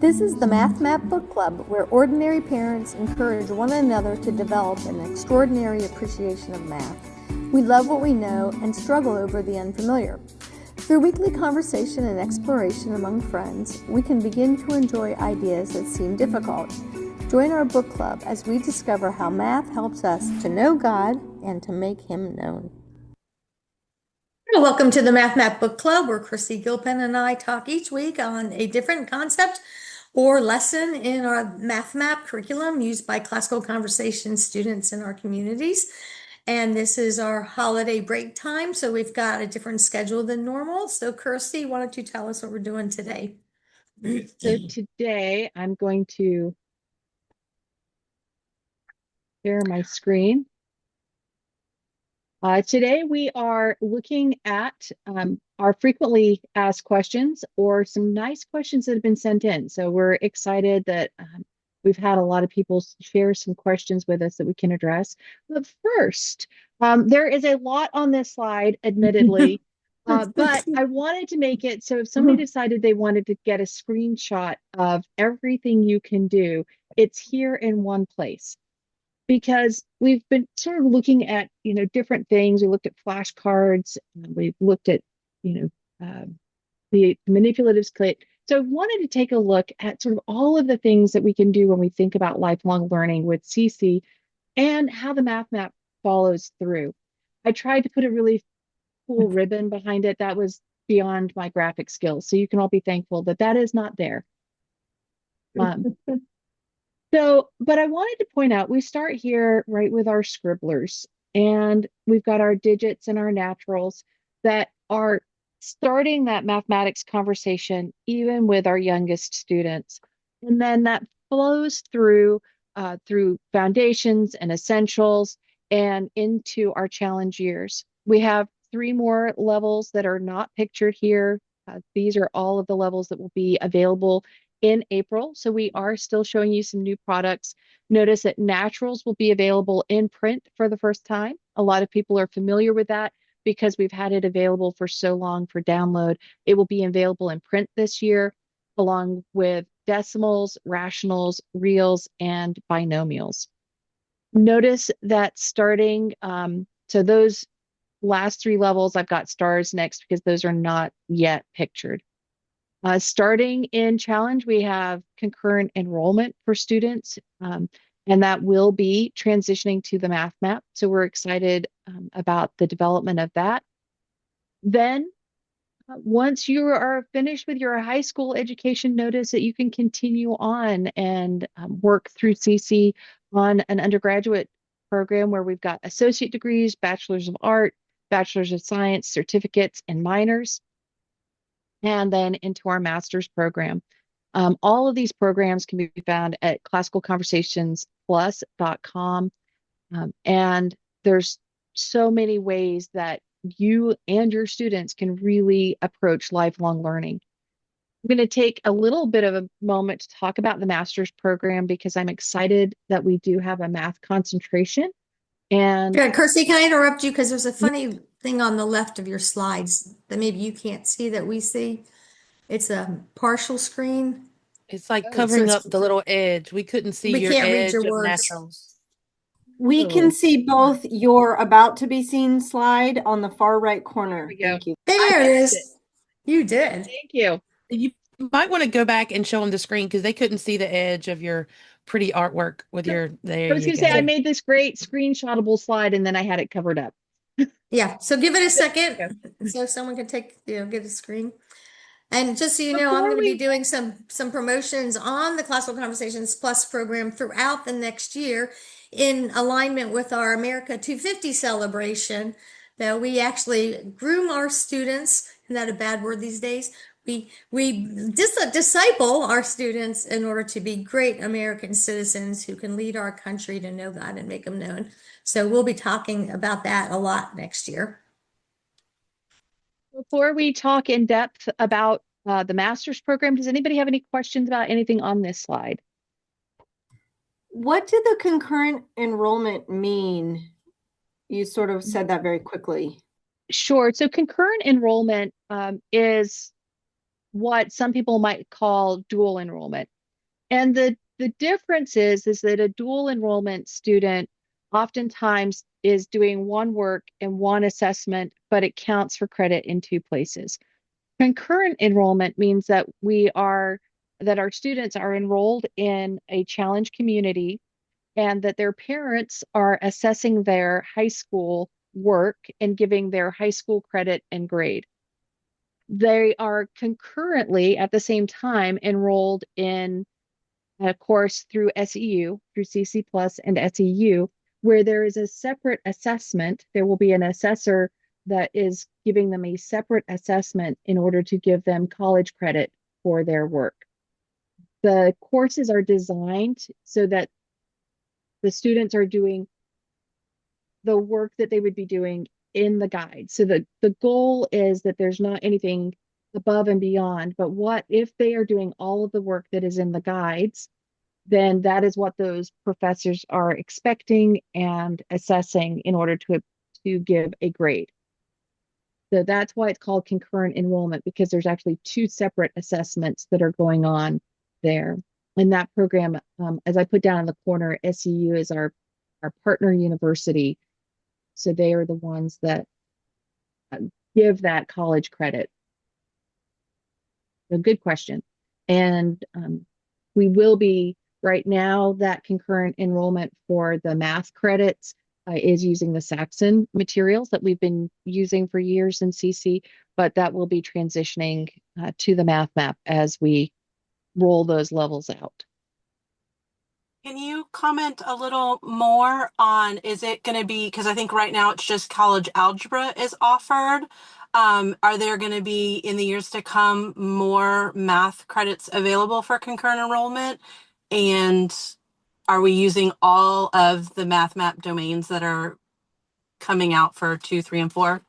This is the Math Map Book Club, where ordinary parents encourage one another to develop an extraordinary appreciation of math. We love what we know and struggle over the unfamiliar. Through weekly conversation and exploration among friends, we can begin to enjoy ideas that seem difficult. Join our book club as we discover how math helps us to know God and to make Him known. Welcome to the Math Map Book Club, where Chrissy Gilpin and I talk each week on a different concept or lesson in our Math Map curriculum used by classical conversation students in our communities. And this is our holiday break time, so we've got a different schedule than normal. So Kirsty, why don't you tell us what we're doing today? So today I'm going to share my screen. Today we are looking at our frequently asked questions or some nice questions that have been sent in. So we're excited that we've had a lot of people share some questions with us that we can address. But first, there is a lot on this slide, admittedly, but I wanted to make it so if somebody decided they wanted to get a screenshot of everything you can do, it's here in one place. Because we've been sort of looking at, different things. We looked at flashcards, we looked at, the manipulatives kit. So I wanted to take a look at sort of all of the things that we can do when we think about lifelong learning with CC and how the Math Map follows through. I tried to put a really cool ribbon behind it that was beyond my graphic skills. So you can all be thankful that that is not there. But I wanted to point out, we start here right with our scribblers, and we've got our digits and our naturals that are starting that mathematics conversation, even with our youngest students. And then that flows through foundations and essentials and into our challenge years. We have 3 more levels that are not pictured here. These are all of the levels that will be available in April. So we are still showing you some new products. Notice that naturals will be available in print for the first time. A lot of people are familiar with that because we've had it available for so long for download. It will be available in print this year, along with decimals, rationals, reals, and binomials. Notice that starting, so those last 3 levels, I've got stars next because those are not yet pictured. Starting in challenge, we have concurrent enrollment for students, and that will be transitioning to the Math Map. So we're excited about the development of that. Then, once you are finished with your high school education, notice that you can continue on and work through CC on an undergraduate program where we've got associate degrees, bachelor's of art, bachelor's of science, certificates, and minors, and then into our master's program. All of these programs can be found at classicalconversationsplus.com. And there's so many ways that you and your students can really approach lifelong learning. I'm going to take a little bit of a moment to talk about the master's program because I'm excited that we do have a math concentration. And Yeah, Kirsty, can I interrupt you? Because there's a funny thing on the left of your slides that maybe you can't see that we see. It's a partial screen. It's like Oh, So covering up the little edge. We couldn't see we your can't read your edge of words. naturals. We can see both your about to be seen slide on the far right corner. we go. Thank you. There it is. You did. Thank you. You might want to go back and show them the screen because they couldn't see the edge of your pretty artwork with your, there I was you going to say, I go. made this great screenshotable slide and then I had it covered up. Yeah, so give it a second so someone can get a screen. And just so you know, I'm Before going to be we- doing some promotions on the Classical Conversations Plus program throughout the next year in alignment with our America 250 celebration. That we actually groom our students, isn't that a bad word these days? We disciple our students in order to be great American citizens who can lead our country to know God and make Him known. So we'll be talking about that a lot next year. Before we talk in depth about the master's program, does anybody have any questions about anything on this slide? What did the concurrent enrollment mean? You sort of said that very quickly. Sure. So concurrent enrollment is what some people might call dual enrollment. And the difference is that a dual enrollment student oftentimes is doing one work and one assessment, but it counts for credit in two places. Concurrent enrollment means that that our students are enrolled in a challenge community and that their parents are assessing their high school work and giving their high school credit and grade. They are concurrently at the same time enrolled in a course through SEU, through CC Plus and SEU, where there is a separate assessment. There will be an assessor that is giving them a separate assessment in order to give them college credit for their work. The courses are designed so that the students are doing the work that they would be doing in the guide. So the goal is that there's not anything above and beyond, but what if they are doing all of the work that is in the guides, then that is what those professors are expecting and assessing in order to give a grade. So that's why it's called concurrent enrollment, because there's actually two separate assessments that are going on there. In that program, as I put down in the corner, SEU is our partner university. So they are the ones that give that college credit. A good question. And we will be right now, that concurrent enrollment for the math credits is using the Saxon materials that we've been using for years in CC, but that will be transitioning to the math map as we roll those levels out. Can you comment a little more on, is it going to be, because I think right now it's just college algebra is offered. Are there going to be, in the years to come, more math credits available for concurrent enrollment? And are we using all of the math map domains that are coming out for 2, 3, and 4?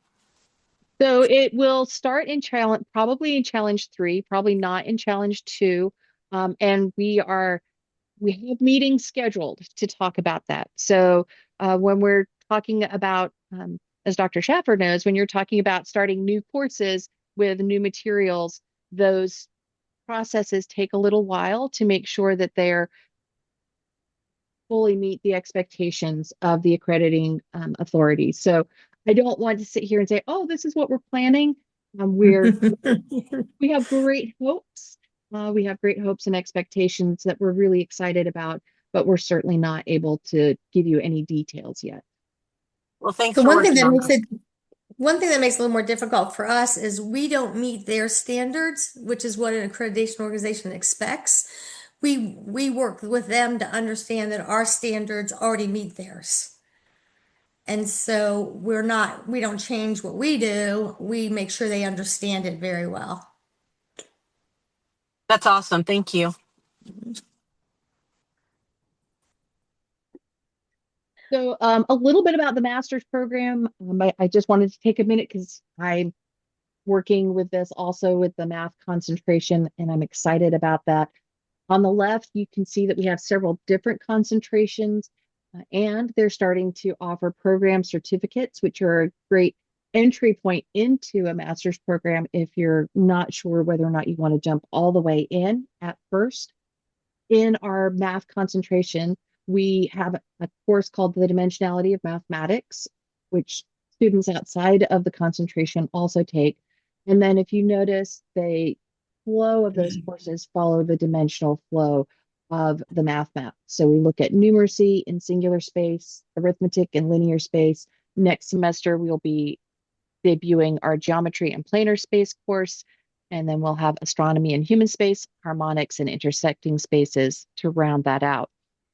So it will start in challenge, probably in challenge 3, probably not in challenge 2. And we have meetings scheduled to talk about that. So when we're talking about, as Dr. Schaffer knows, when you're talking about starting new courses with new materials, those processes take a little while to make sure that they're fully meet the expectations of the accrediting authorities. So I don't want to sit here and say, oh, this is what we're planning. We have great hopes. We have great hopes and expectations that we're really excited about, but we're certainly not able to give you any details yet. Well, thanks So for one thing working that on makes that. one thing that makes it a little more difficult for us is we don't meet their standards, which is what an accreditation organization expects. We work with them to understand that our standards already meet theirs. And so we don't change what we do. We make sure they understand it very well. That's awesome. Thank you. So a little bit about the master's program. I just wanted to take a minute because I'm working with this also with the math concentration, and I'm excited about that. On the left, you can see that we have several different concentrations, and they're starting to offer program certificates, which are a great entry point into a master's program if you're not sure whether or not you want to jump all the way in at first. In our math concentration, we have a course called The Dimensionality of Mathematics, which students outside of the concentration also take. And then if you notice, the flow of those courses follow the dimensional flow of the math map. So we look at numeracy in singular space, arithmetic in linear space. Next semester, we'll be debuting our geometry and planar space course. And then we'll have astronomy and human space, harmonics and intersecting spaces to round that out.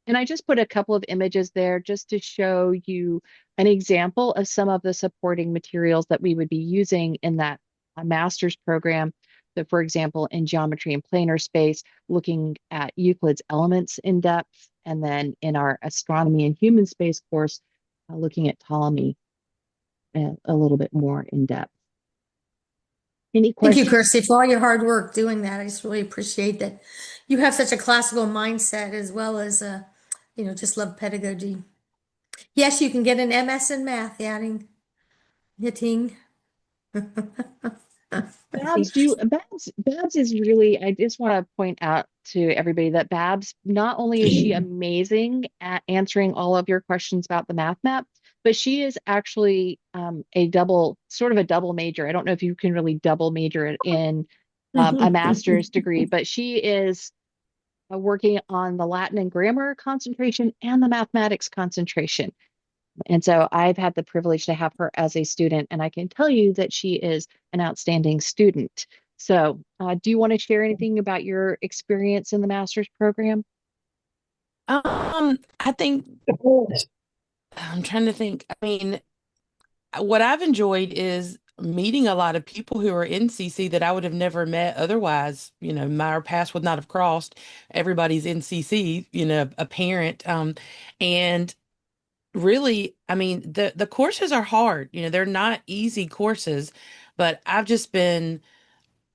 And I just put a couple of images there just to show you an example of some of the supporting materials that we would be using in that master's program. So for example, in geometry and planar space, looking at Euclid's elements in depth, and then in our astronomy and human space course, looking at Ptolemy a little bit more in depth. Any Thank you, questions? Kirsty, for all your hard work doing that. I just really appreciate that you have such a classical mindset as well as, just love pedagogy. Yes, you can get an MS in math, adding, hitting. Babs is really, I just want to point out to everybody that Babs, not only is she amazing at answering all of your questions about the math map, but she is actually sort of a double major. I don't know if you can really double major it in a master's degree, but she is working on the Latin and grammar concentration and the mathematics concentration. And so I've had the privilege to have her as a student, and I can tell you that she is an outstanding student. So, do you want to share anything about your experience in the master's program? I think I'm trying to think. I mean, what I've enjoyed is meeting a lot of people who are in CC that I would have never met otherwise. My paths would not have crossed. Everybody's in CC, a parent. And really, I mean, the courses are hard. They're not easy courses, but I've just been,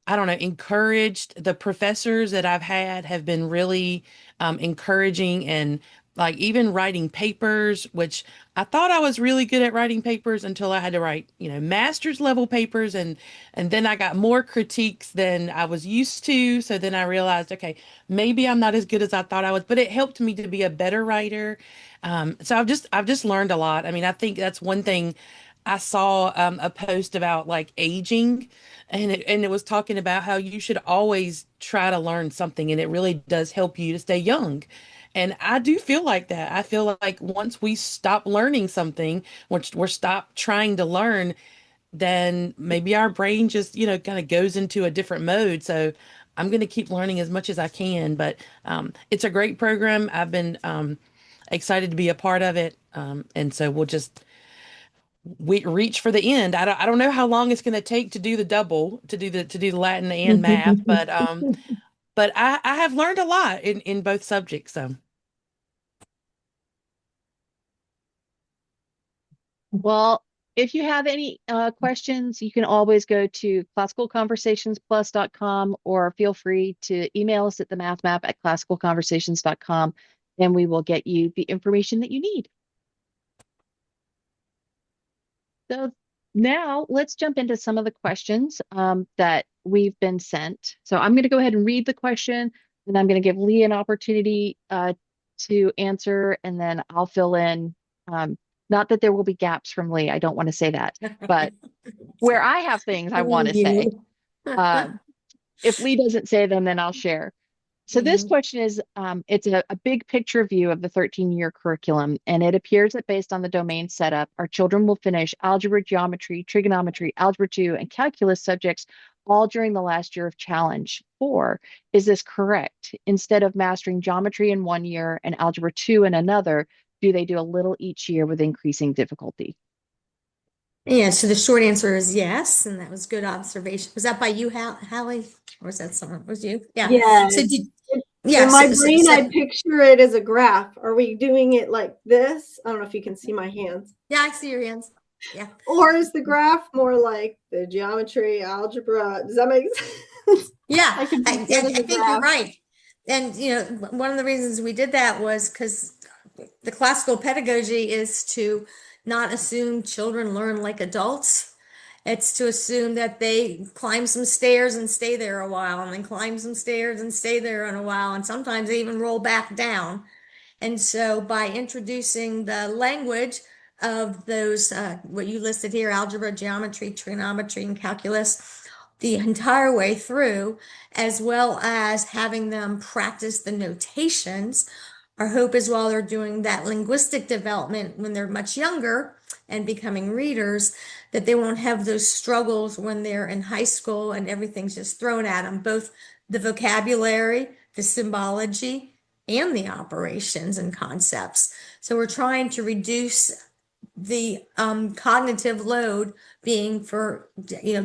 I don't know, encouraged. The professors that I've had have been really encouraging, and like even writing papers, which I thought I was really good at writing papers until I had to write, master's level papers, and then I got more critiques than I was used to. So then I realized, okay, maybe I'm not as good as I thought I was, but it helped me to be a better writer. So I've just learned a lot. I mean, I think that's one thing. I saw a post about like aging, and it was talking about how you should always try to learn something, and it really does help you to stay young. And I do feel like that. I feel like once we stop learning something, we're stop trying to learn, then maybe our brain just, kind of goes into a different mode. So I'm going to keep learning as much as I can. But it's a great program. I've been excited to be a part of it. And so we'll just we reach for the end. I don't know how long it's going to take to do the double, to do the Latin and math, but I have learned a lot in both subjects. So Well, if you have any questions, you can always go to classicalconversationsplus.com, or feel free to email us at the math map at classicalconversations.com, and we will get you the information that you need. So now let's jump into some of the questions that we've been sent. So I'm going to go ahead and read the question, and I'm going to give Lee an opportunity to answer, and then I'll fill in. Not that there will be gaps from Lee. I don't want to say that, but where I have things I want to say. If Lee doesn't say them, then I'll share. So this question is, it's a big picture view of the 13-year curriculum, and it appears that based on the domain setup, our children will finish algebra, geometry, trigonometry, algebra 2, and calculus subjects all during the last year of Challenge 4. Is this correct? Instead of mastering geometry in 1 year and algebra 2 in another, do they do a little each year with increasing difficulty? Yeah, so the short answer is yes, and that was good observation. Was that by you, Hallie? Or was that someone? Was you? Yeah. Yeah. So In my brain, I picture it as a graph. Are we doing it like this? I don't know if you can see my hands. Yeah, I see your hands. Yeah. Or is the graph more like the geometry, algebra? Does that make sense? Yeah, I I think you're right. And one of the reasons we did that was because the classical pedagogy is to not assume children learn like adults. It's to assume that they climb some stairs and stay there a while, and then climb some stairs and stay there in a while, and sometimes they even roll back down. And so by introducing the language of those, what you listed here, algebra, geometry, trigonometry, and calculus, the entire way through, as well as having them practice the notations, our hope is while they're doing that linguistic development when they're much younger and becoming readers, that they won't have those struggles when they're in high school and everything's just thrown at them, both the vocabulary, the symbology, and the operations and concepts. So we're trying to reduce the cognitive load being for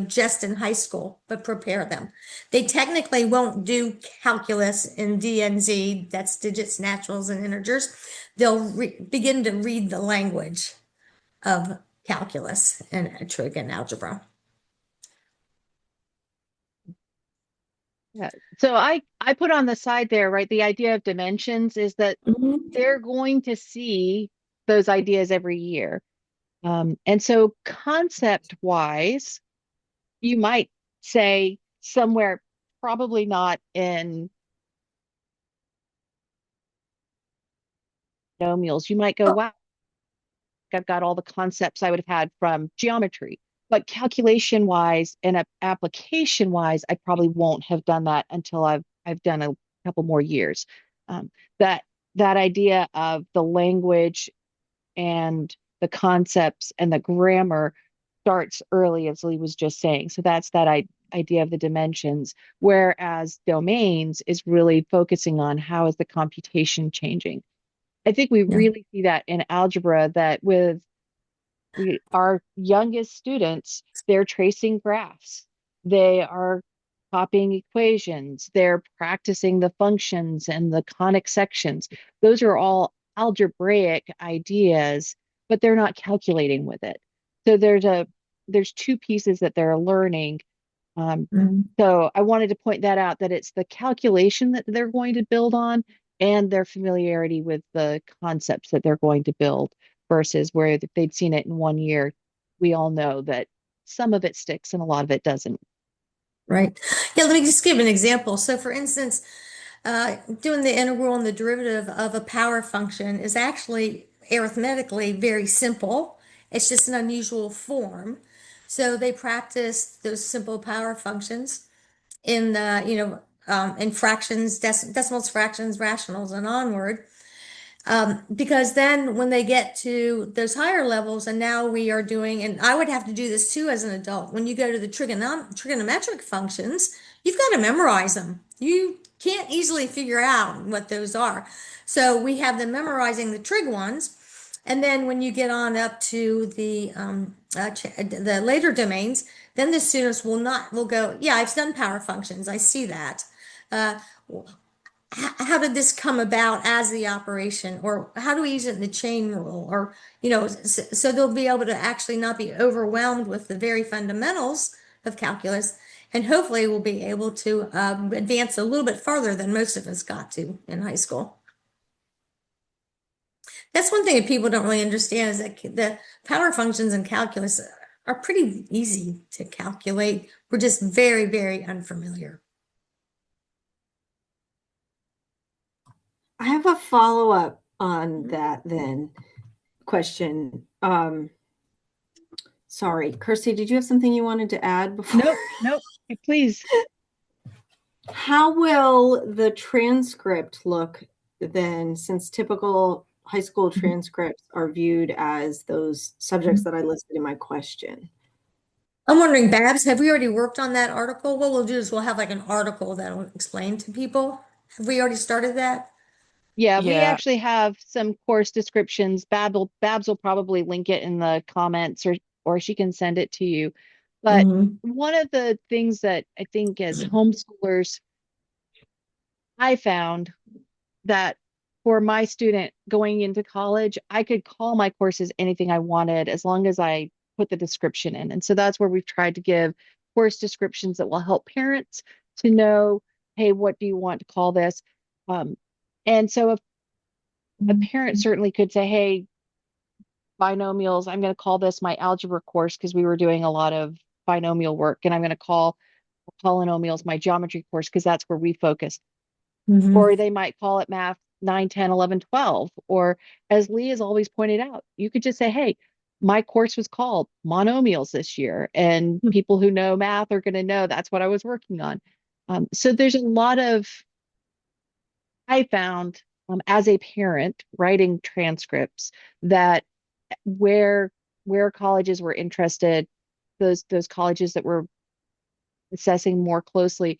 just in high school, but prepare them. They technically won't do calculus in DNZ, that's digits, naturals, and integers. They'll begin to read the language of calculus and trig and algebra. Yeah. So I put on the side there, right? The idea of dimensions is that they're going to see those ideas every year. And so concept wise, you might say somewhere, probably not in binomials. You might go, wow, I've got all the concepts I would have had from geometry. But calculation wise and application wise, I probably won't have done that until I've done a couple more years. Um, that that idea of the language and the concepts and the grammar starts early, as Lee was just saying. So that's that idea of the dimensions, whereas domains is really focusing on how is the computation changing. I think we Yeah. really see that in algebra, that with our youngest students, they're tracing graphs. They are copying equations. They're practicing the functions and the conic sections. Those are all algebraic ideas, but they're not calculating with it. So there's two pieces that they're learning. Mhm. So I wanted to point that out, that it's the calculation that they're going to build on and their familiarity with the concepts that they're going to build versus where if they'd seen it in 1 year, we all know that some of it sticks and a lot of it doesn't. Right. Yeah, let me just give an example. So for instance, doing the integral and the derivative of a power function is actually arithmetically very simple. It's just an unusual form. So they practice those simple power functions in the, in fractions, decimals, fractions, rationals, and onward. Because then when they get to those higher levels, and now we are doing, and I would have to do this too as an adult, when you go to the trigonometric functions, you've got to memorize them. You can't easily figure out what those are. So we have them memorizing the trig ones. And then when you get on up to the later domains, then the students will go, yeah, I've done power functions. I see that. Uh, how did this come about as the operation, or how do we use it in the chain rule, or so they'll be able to actually not be overwhelmed with the very fundamentals of calculus, and hopefully we'll be able to advance a little bit farther than most of us got to in high school. That's one thing that people don't really understand, is that the power functions in calculus are pretty easy to calculate. We're just very, very unfamiliar. I have a follow-up on that then question. Sorry, Kirsty, did you have something you wanted to add before? Nope. Please. How will the transcript look then, since typical high school transcripts are viewed as those subjects that I listed in my question? I'm wondering, Babs, have we already worked on that article? What we'll do is we'll have like an article that'll explain to people. Have we already started that? Yeah, we Yeah. actually have some course descriptions. Babs will probably link it in the comments, or she can send it to you. But Mm-hmm. one of the things that I think as homeschoolers, I found that for my student going into college, I could call my courses anything I wanted as long as I put the description in. And so that's where we've tried to give course descriptions that will help parents to know, hey, what do you want to call this? Um, and so if a parent certainly could say, hey, binomials, I'm going to call this my algebra course because we were doing a lot of binomial work, and I'm going to call polynomials my geometry course because that's where we focus. Mm-hmm. Or they might call it math 9, 10, 11, 12. Or as Lee has always pointed out, you could just say, hey, my course was called monomials this year. And people who know math are going to know that's what I was working on. So there's a lot of, I found as a parent writing transcripts, that where colleges were interested, those colleges that were assessing more closely,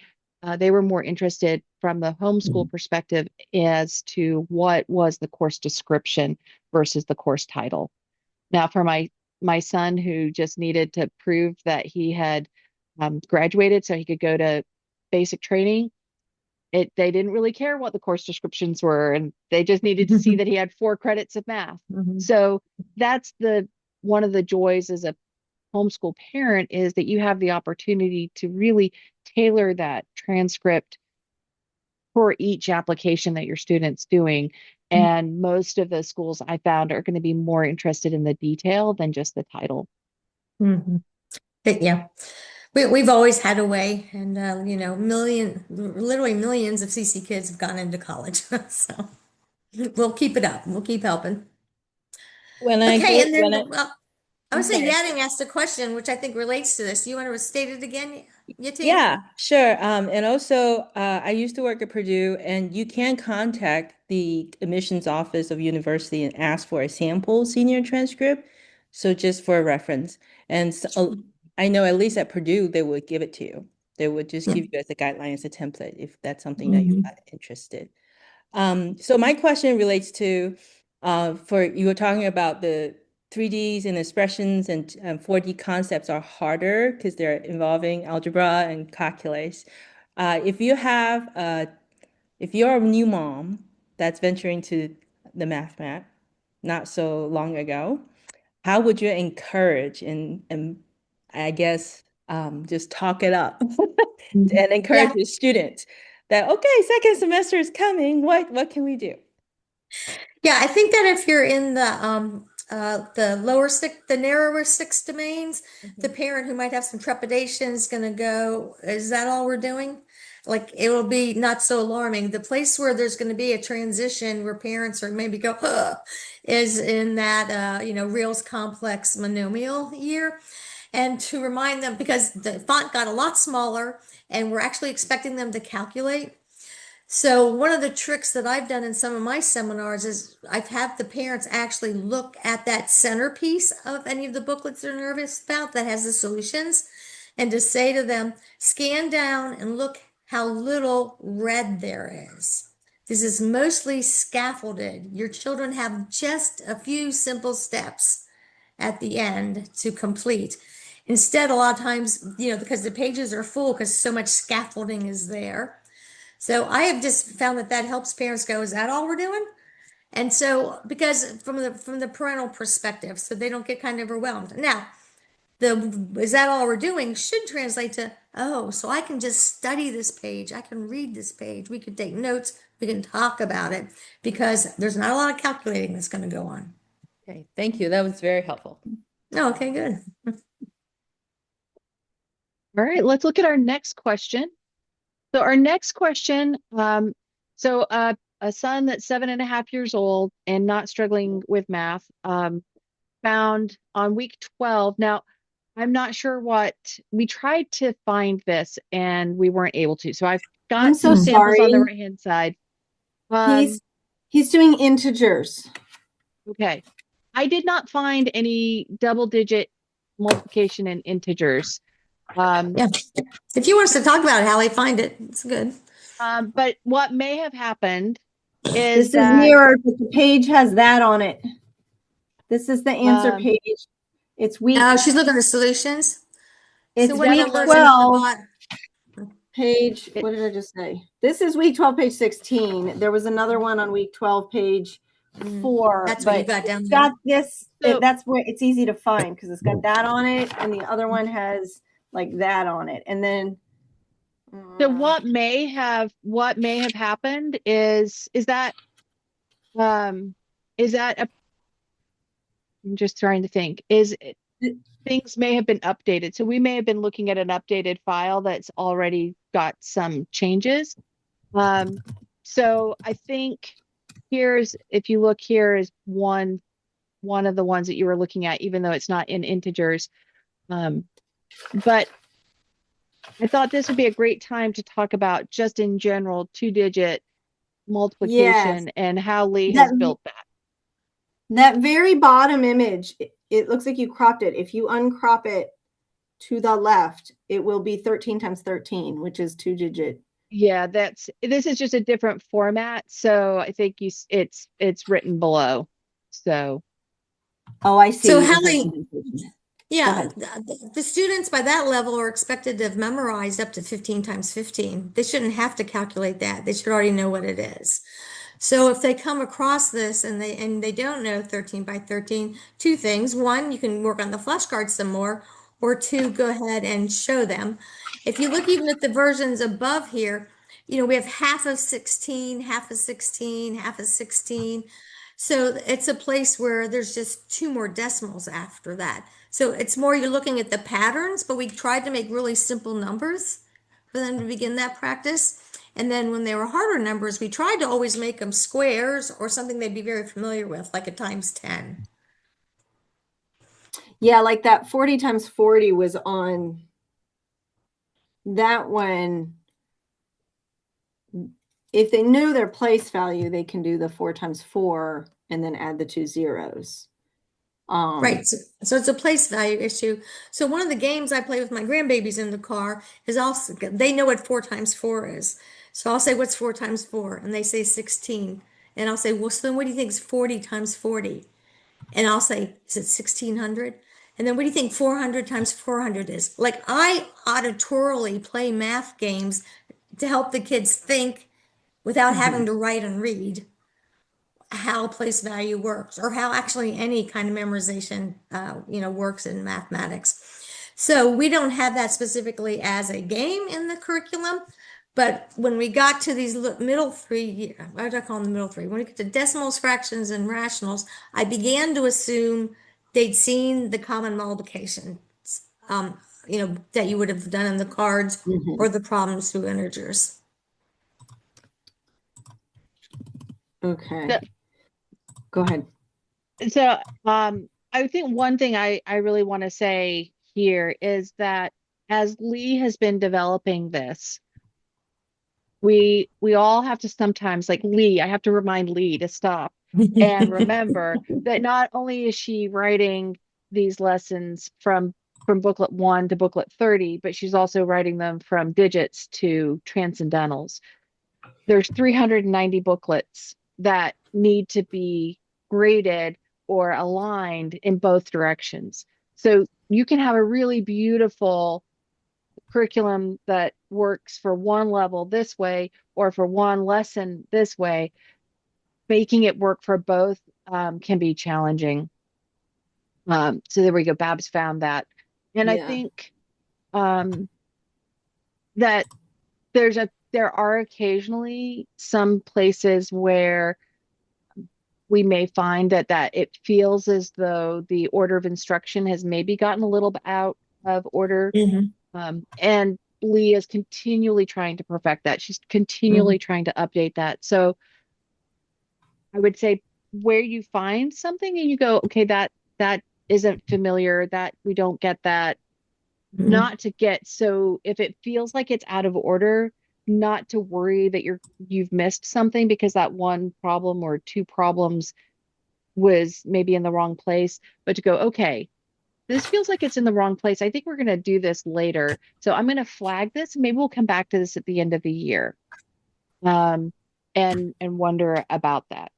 they were more interested from the homeschool perspective as to what was the course description versus the course title. Now, for my son, who just needed to prove that he had graduated so he could go to basic training, they didn't really care what the course descriptions were, and they just needed to see that he had 4 credits of math. Mm-hmm. So that's one of the joys as a homeschool parent, is that you have the opportunity to really tailor that transcript for each application that your student's doing. And most of the schools I found are going to be more interested in the detail than just the title. Mm-hmm. Yeah. We've always had a way, and literally millions of CC kids have gone into college. So we'll keep it up. We'll keep helping. When I Okay, go, and when then I, I I'm would say sorry. Yadding asked a question, which I think relates to this. You want to state it again, Yatin? Yeah, sure. And also, I used to work at Purdue, and you can contact the admissions office of university and ask for a sample senior transcript. So just for reference. And I know at least at Purdue, they would give it to you. They would just Yeah. give you as a guideline, as a template, if that's something that you're interested. So my question relates to, for you were talking about the 3Ds and expressions and 4D concepts are harder because they're involving algebra and calculus. If you have, if you're a new mom that's venturing to the math not so long ago, how would you encourage and I guess just talk it up and encourage Yeah. your students that, okay, second semester is coming. What can we do? Yeah, I think that if you're in the the narrower six domains, the parent who might have some trepidation is going to go, is that all we're doing? Like it will be not so alarming. The place where there's going to be a transition where parents are maybe go, "Ugh," is in that reals complex monomial year. And to remind them, because the font got a lot smaller and we're actually expecting them to calculate. So one of the tricks that I've done in some of my seminars is I've had the parents actually look at that centerpiece of any of the booklets they're nervous about that has the solutions, and to say to them, scan down and look how little red there is. This is mostly scaffolded. Your children have just a few simple steps at the end to complete. Instead, a lot of times, because the pages are full because so much scaffolding is there. So I have just found that that helps parents go, is that all we're doing? And so, because from the parental perspective, so they don't get kind of overwhelmed. Now, the is that all we're doing should translate to, oh, so I can just study this page. I can read this page. We can take notes. We can talk about it because there's not a lot of calculating that's going to go on. Okay, thank you. That was very helpful. Oh, okay, good. All right, let's look at our next question. So our next question, a son that's 7.5 years old and not struggling with math, found on week 12. Now, I'm not sure we tried to find this and we weren't able to. So I've I'm got so some samples on the sorry. right-hand side. He's doing integers. Okay. I did not find any double-digit multiplication in integers. Yeah. If you want us to talk about how we find it, it's good. But what may have happened is This is that mirrored, but the page has that on it. This is the answer page. It's week. Oh, she's looking at solutions. It's So what are you week learning at the 12, bottom? page. What did I just say? This is week 12, page 16. There was another one on week 12, page 4. That's what you but got down it's there. got this. So- That's where it's easy to find because it's got that on it, and the other one has like that on it. And then So what may have happened is that I'm just trying to think things may have been updated. So we may have been looking at an updated file that's already got some changes. So I think if you look here is one of the ones that you were looking at, even though it's not in integers. But I thought this would be a great time to talk about just in general 2-digit multiplication and how Lee has built that. That very bottom image, it looks like you cropped it. If you uncrop it to the left, it will be 13 times 13, which is 2-digit. Yeah, this is just a different format. So I think it's written below. So. Oh, I see. So Hallie, Yeah, the students by that level are expected to have memorized up to 15 times 15. They shouldn't have to calculate that. They should already know what it is. So if they come across this and they don't know 13 by 13, two things. One, you can work on the flashcards some more, or two, go ahead and show them. If you look even at the versions above here, we have half of 16, half of 16, half of 16. So it's a place where there's just two more decimals after that. So it's more you're looking at the patterns, but we tried to make really simple numbers for them to begin that practice. And then when they were harder numbers, we tried to always make them squares or something they'd be very familiar with, like a times 10. Yeah, like that 40 times 40 was on that one. If they know their place value, they can do the 4 times 4 and then add the 2 zeros. Right. So it's a place value issue. So one of the games I play with my grandbabies in the car is also, they know what 4 times 4 is. So I'll say, what's 4 times 4? And they say 16. And I'll say, well, so then what do you think is 40 times 40? And I'll say, is it 1600? And then what do you think 400 times 400 is? Like I auditorily play math games to help the kids think without having to write and read how place value works or how actually any kind of memorization, works in mathematics. So we don't have that specifically as a game in the curriculum. But when we got to these middle three, why do I call them the middle three? When we get to decimals, fractions, and rationals, I began to assume they'd seen the common multiplication, that you would have done in the cards or the problems through integers. Okay. Go ahead. So I think one thing I really want to say here is that as Lee has been developing this, we all have to sometimes, like Lee, I have to remind Lee to stop and remember that not only is she writing these lessons from booklet 1 to booklet 30, but she's also writing them from digits to transcendentals. There's 390 booklets that need to be graded or aligned in both directions. So you can have a really beautiful curriculum that works for one level this way or for one lesson this way. Making it work for both can be challenging. So there we go. Babs found that. And I think that there are occasionally some places where we may find that it feels as though the order of instruction has maybe gotten a little bit out of order. And Lee is continually trying to perfect that. She's continually trying to update that. So I would say where you find something and you go, okay, that isn't familiar, that we don't get that. Not to get, so if it feels like it's out of order, not to worry that you've missed something because that one problem or two problems was maybe in the wrong place, but to go, okay, this feels like it's in the wrong place. I think we're going to do this later. So I'm going to flag this. Maybe we'll come back to this at the end of the year. And wonder about that.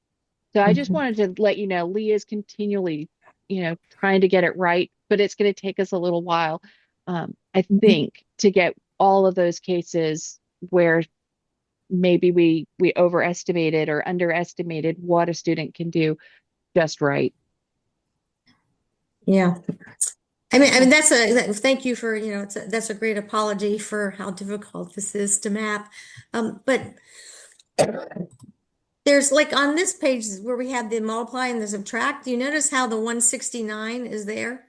So I just wanted to let you know, Lee is continually, trying to get it right, but it's going to take us a little while. I think to get all of those cases where maybe we overestimated or underestimated what a student can do just right. Yeah. I mean, thank you for, that's a great apology for how difficult this is to map. But there's like on this page where we have the multiply and the subtract, do you notice how the 169 is there?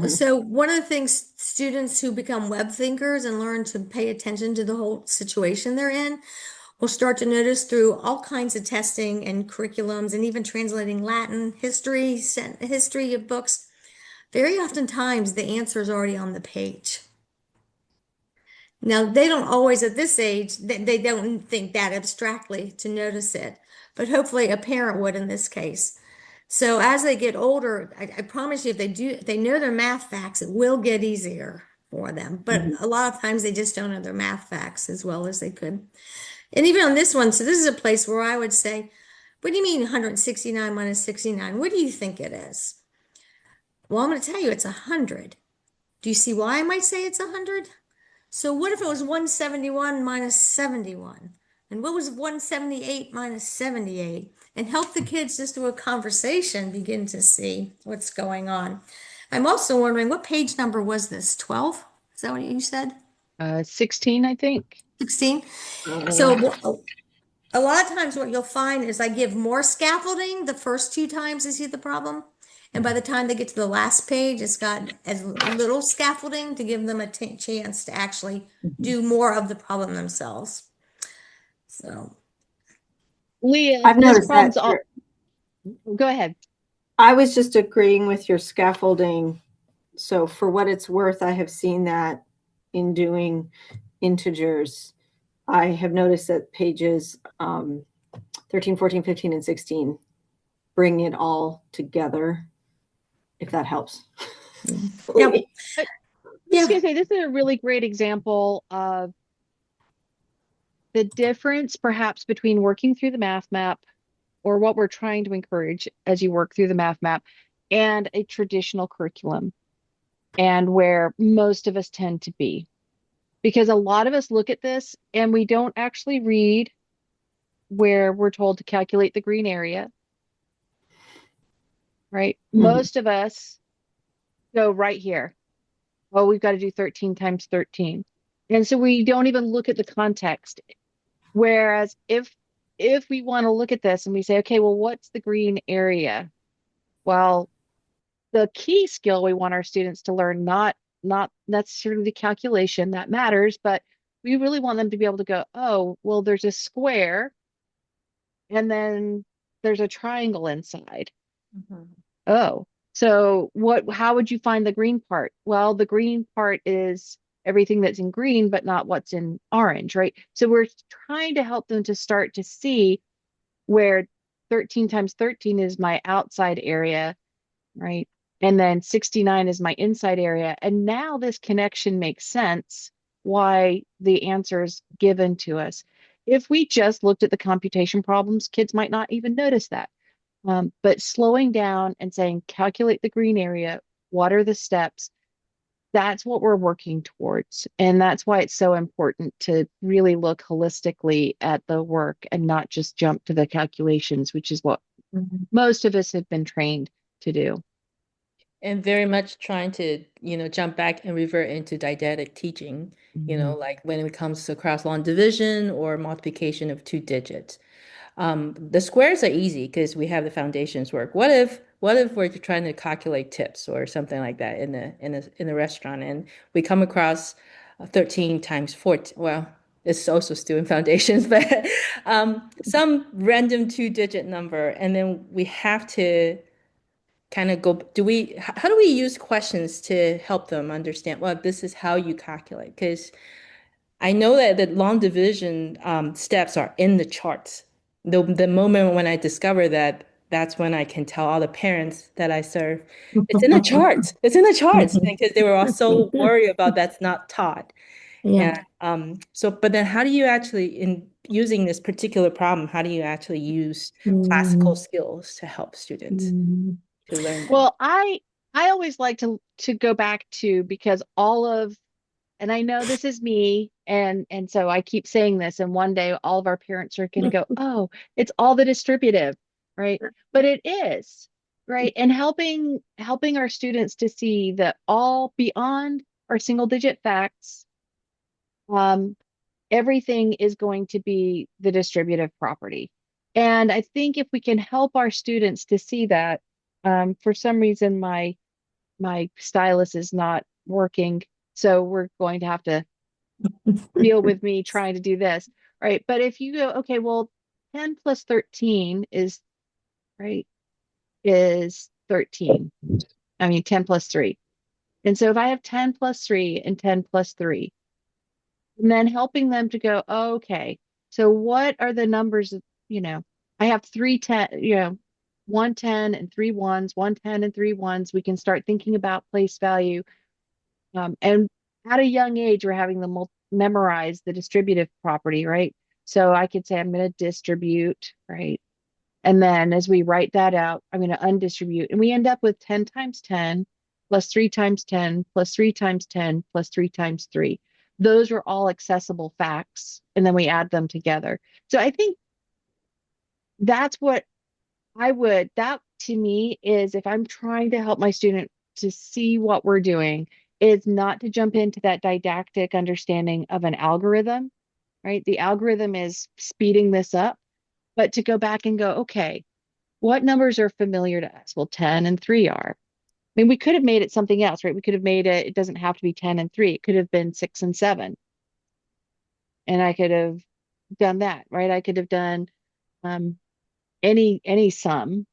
So one of the things students who become web thinkers and learn to pay attention to the whole situation they're in will start to notice through all kinds of testing and curriculums and even translating Latin history of books. Very oftentimes the answer is already on the page. Now, they don't always at this age, they don't think that abstractly to notice it, but hopefully a parent would in this case. So as they get older, I promise you, if they know their math facts, it will get easier for them. But a lot of times they just don't know their math facts as well as they could. And even on this one, so this is a place where I would say, what do you mean 169 minus 69? What do you think it is? Well, I'm going to tell you it's 100. Do you see why I might say it's 100? So what if it was 171 minus 71? And what was 178 minus 78? And help the kids just through a conversation begin to see what's going on. I'm also wondering, what page number was this? 12? Is that what you said? 16, I think. 16? So A lot of times what you'll find is I give more scaffolding the first two times they see the problem. And by the time they get to the last page, it's got as little scaffolding to give them a chance to actually do more of the problem themselves. So, Leah, I've this noticed that problem's all, go ahead. I was just agreeing with your scaffolding. So for what it's worth, I have seen that in doing integers. I have noticed that pages 13, 14, 15, and 16 bring it all together, if that helps. yeah. I was going to say, this is a really great example of the difference perhaps between working through the math map or what we're trying to encourage as you work through the math map and a traditional curriculum, and where most of us tend to be. Because a lot of us look at this and we don't actually read where we're told to calculate the green area, right? Most of us go right here. Oh, we've got to do 13 times 13. And so we don't even look at the context. Whereas if we want to look at this and we say, okay, well, what's the green area? Well, the key skill we want our students to learn, not necessarily the calculation that matters, but we really want them to be able to go, oh, well, there's a square and then there's a triangle inside. Oh, so how would you find the green part? Well, the green part is everything that's in green, but not what's in orange, right? So we're trying to help them to start to see where 13 times 13 is my outside area, right? And then 69 is my inside area. And now this connection makes sense why the answer is given to us. If we just looked at the computation problems, kids might not even notice that. But slowing down and saying, calculate the green area, what are the steps? That's what we're working towards. And that's why it's so important to really look holistically at the work and not just jump to the calculations, which is what most of us have been trained to do. And very much trying to, jump back and revert into didactic teaching, like when it comes to cross long division or multiplication of two digits. The squares are easy because we have the foundations work. What if we're trying to calculate tips or something like that in a restaurant, and we come across 13 times 14? Well, it's also still in foundations, but some random two-digit number, and then we have to kind of go, how do we use questions to help them understand, well, this is how you calculate? Because I know that the long division steps are in the charts. The moment when I discover that, that's when I can tell all the parents that I serve, it's in the charts. It's in the charts, because they were all so worried about that's not taught. Yeah. And but then how do you actually, in using this particular problem, how do you actually use classical skills to help students to learn that? Well, I always like to go back to, because and I know this is me, and so I keep saying this, and one day all of our parents are going to go, oh, it's all the distributive, right? But it is, right? And helping our students to see that all beyond our single digit facts, everything is going to be the distributive property. And I think if we can help our students to see that, for some reason my stylus is not working, so we're going to have to deal with me trying to do this, right? But if you go, okay, well, 10 plus 13 is, right, is 13. I mean, 10 plus 3. And so if I have 10 plus 3 and 10 plus 3, and then helping them to go, oh, okay, so what are the numbers of, I have 310, 110 and 3 ones, 110 and 3 ones. We can start thinking about place value. And at a young age, we're having them memorize the distributive property, right? So I could say I'm going to distribute, right? And then as we write that out, I'm going to undistribute. And we end up with 10 times 10 plus 3 times 10 plus 3 times 10 plus 3 times 3. Those are all accessible facts. And then we add them together. So I think that's what that to me is, if I'm trying to help my student to see what we're doing, is not to jump into that didactic understanding of an algorithm, right? The algorithm is speeding this up, but to go back and go, okay, what numbers are familiar to us? Well, 10 and 3 are. I mean, we could have made it something else, right? We could have made it, it doesn't have to be 10 and 3. It could have been 6 and 7. And I could have done that, right? I could have done um, any sum,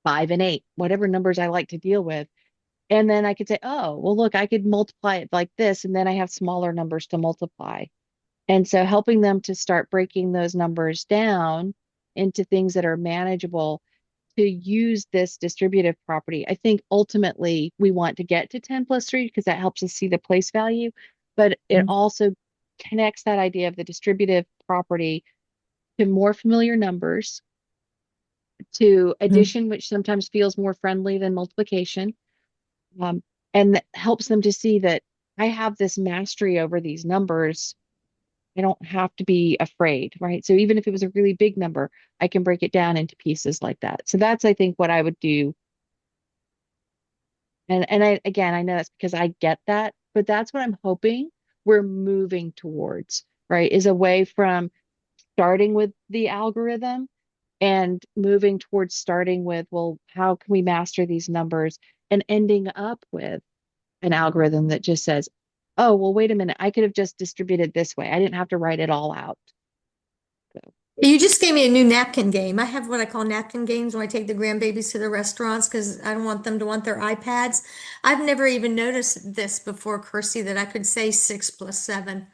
5 and 8, whatever numbers I like to deal with. And then I could say, oh, well, look, I could multiply it like this, and then I have smaller numbers to multiply. And so helping them to start breaking those numbers down into things that are manageable to use this distributive property. I think ultimately we want to get to 10 plus 3 because that helps us see the place value, but it also connects that idea of the distributive property to more familiar numbers, to addition, which sometimes feels more friendly than multiplication, and that helps them to see that I have this mastery over these numbers. I don't have to be afraid, right? So even if it was a really big number, I can break it down into pieces like that. So that's, I think, what I would do. And I, again, I know that's because I get that, but that's what I'm hoping we're moving towards, right? Is away from starting with the algorithm and moving towards starting with, well, how can we master these numbers, and ending up with an algorithm that just says, oh, well, wait a minute, I could have just distributed this way. I didn't have to write it all out. So. You just gave me a new napkin game. I have what I call napkin games when I take the grandbabies to the restaurants because I don't want them to want their iPads. I've never even noticed this before, Kirsty, that I could say 6 plus 7.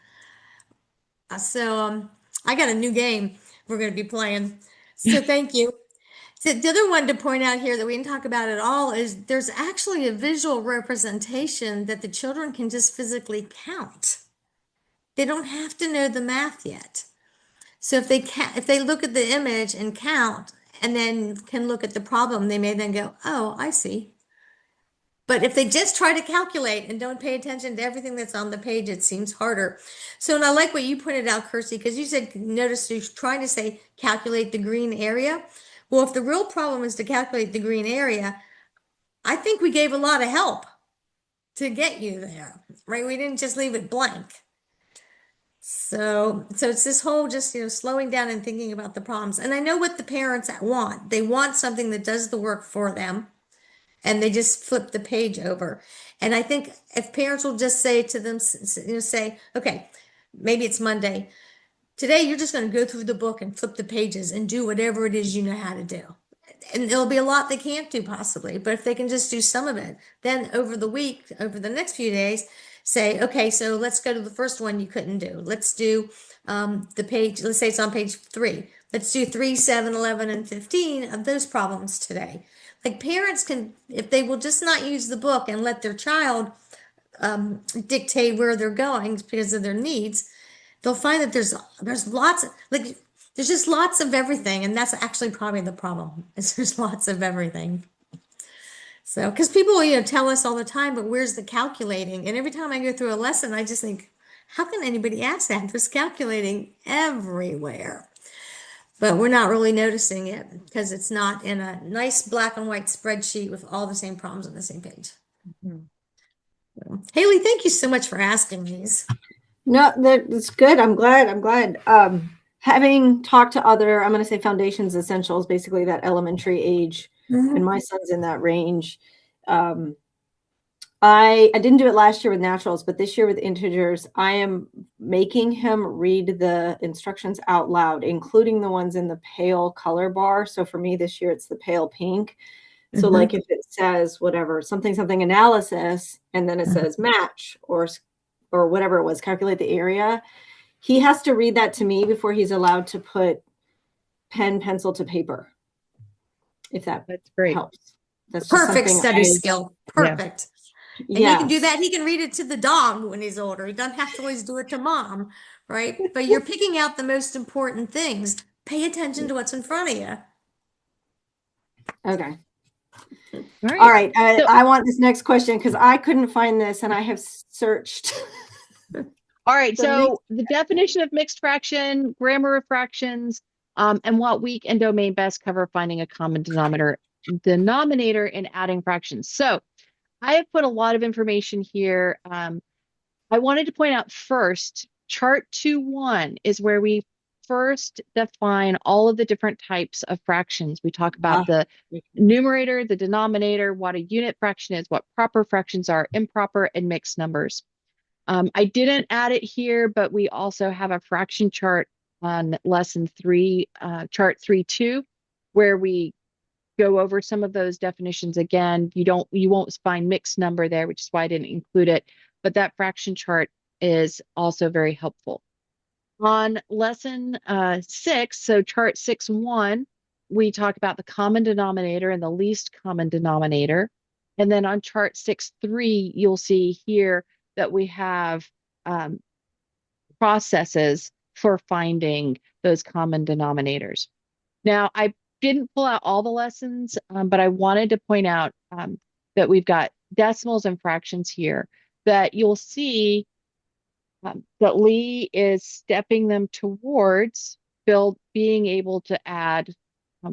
So I got a new game we're going to be playing. So thank you. So the other one to point out here that we didn't talk about at all is there's actually a visual representation that the children can just physically count. They don't have to know the math yet. So if they look at the image and count and then can look at the problem, they may then go, "Oh, I see." But if they just try to calculate and don't pay attention to everything that's on the page, it seems harder. So, and I like what you pointed out, Kirsty, because you said, notice you're trying to say calculate the green area. Well, if the real problem is to calculate the green area, I think we gave a lot of help to get you there, right? We didn't just leave it blank. So it's this whole just, slowing down and thinking about the problems. And I know what the parents want. They want something that does the work for them and they just flip the page over. And I think if parents will just say to them, say, okay, maybe it's Monday. Today, you're just going to go through the book and flip the pages and do whatever it is you know how to do. And there'll be a lot they can't do possibly, but if they can just do some of it, then over the week, over the next few days, say, okay, so let's go to the first one you couldn't do. Let's do the page, let's say it's on page 3. Let's do 3, 7, 11, and 15 of those problems today. Like parents can, if they will just not use the book and let their child dictate where they're going because of their needs, they'll find that there's lots of, like, there's just lots of everything, and that's actually probably the problem. Is there's lots of everything. So, because people, tell us all the time, but where's the calculating? And every time I go through a lesson, I just think, how can anybody ask that? There's calculating everywhere. But we're not really noticing it because it's not in a nice black and white spreadsheet with all the same problems on the same page. So, Haley, thank you so much for asking these. No, that's good. I'm glad. Having talked to other, I'm going to say foundations, essentials, basically that elementary age, and my son's in that range. I didn't do it last year with naturals, but this year with integers, I am making him read the instructions out loud, including the ones in the pale color bar. So for me this year, it's the pale pink. So like if it says whatever, something analysis, and then it says match or whatever it was, calculate the area, he has to read that to me before he's allowed to put pen, pencil to paper. If that's great. Helps. That's perfect study skill. Perfect. Yeah. And he can do that. He can read it to the dog when he's older. He doesn't have to always do it to mom, right? But you're picking out the most important things. Pay attention to what's in front of you. Okay. All right. I want this next question because I couldn't find this and I have searched. All right. So the definition of mixed fraction, grammar of fractions, and what weak and domain best cover finding a common denominator in adding fractions. So I have put a lot of information here. I wanted to point out first, chart 2.1 is where we first define all of the different types of fractions. We talk about the numerator, the denominator, what a unit fraction is, what proper fractions are, improper, and mixed numbers. I didn't add it here, but we also have a fraction chart on lesson 3, chart 3.2, where we go over some of those definitions again. You won't find mixed number there, which is why I didn't include it, but that fraction chart is also very helpful. On lesson 6, so chart 6.1, we talk about the common denominator and the least common denominator. And then on chart 6.3, you'll see here that we have processes for finding those common denominators. Now, I didn't pull out all the lessons, but I wanted to point out that we've got decimals and fractions here, that you'll see that Lee is stepping them towards being able to add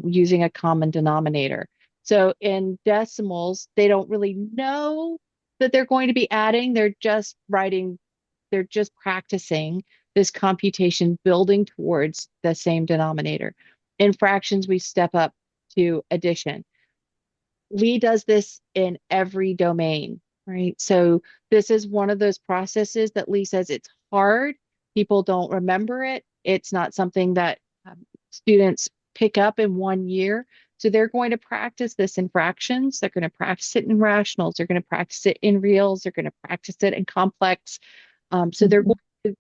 using a common denominator. So in decimals, they don't really know that they're going to be adding. They're just practicing this computation, building towards the same denominator. In fractions, we step up to addition. Lee does this in every domain, right? So this is one of those processes that Lee says it's hard. People don't remember it. It's not something that students pick up in 1 year. So they're going to practice this in fractions. They're going to practice it in rationals. They're going to practice it in reals. They're going to practice it in complex. So they're going to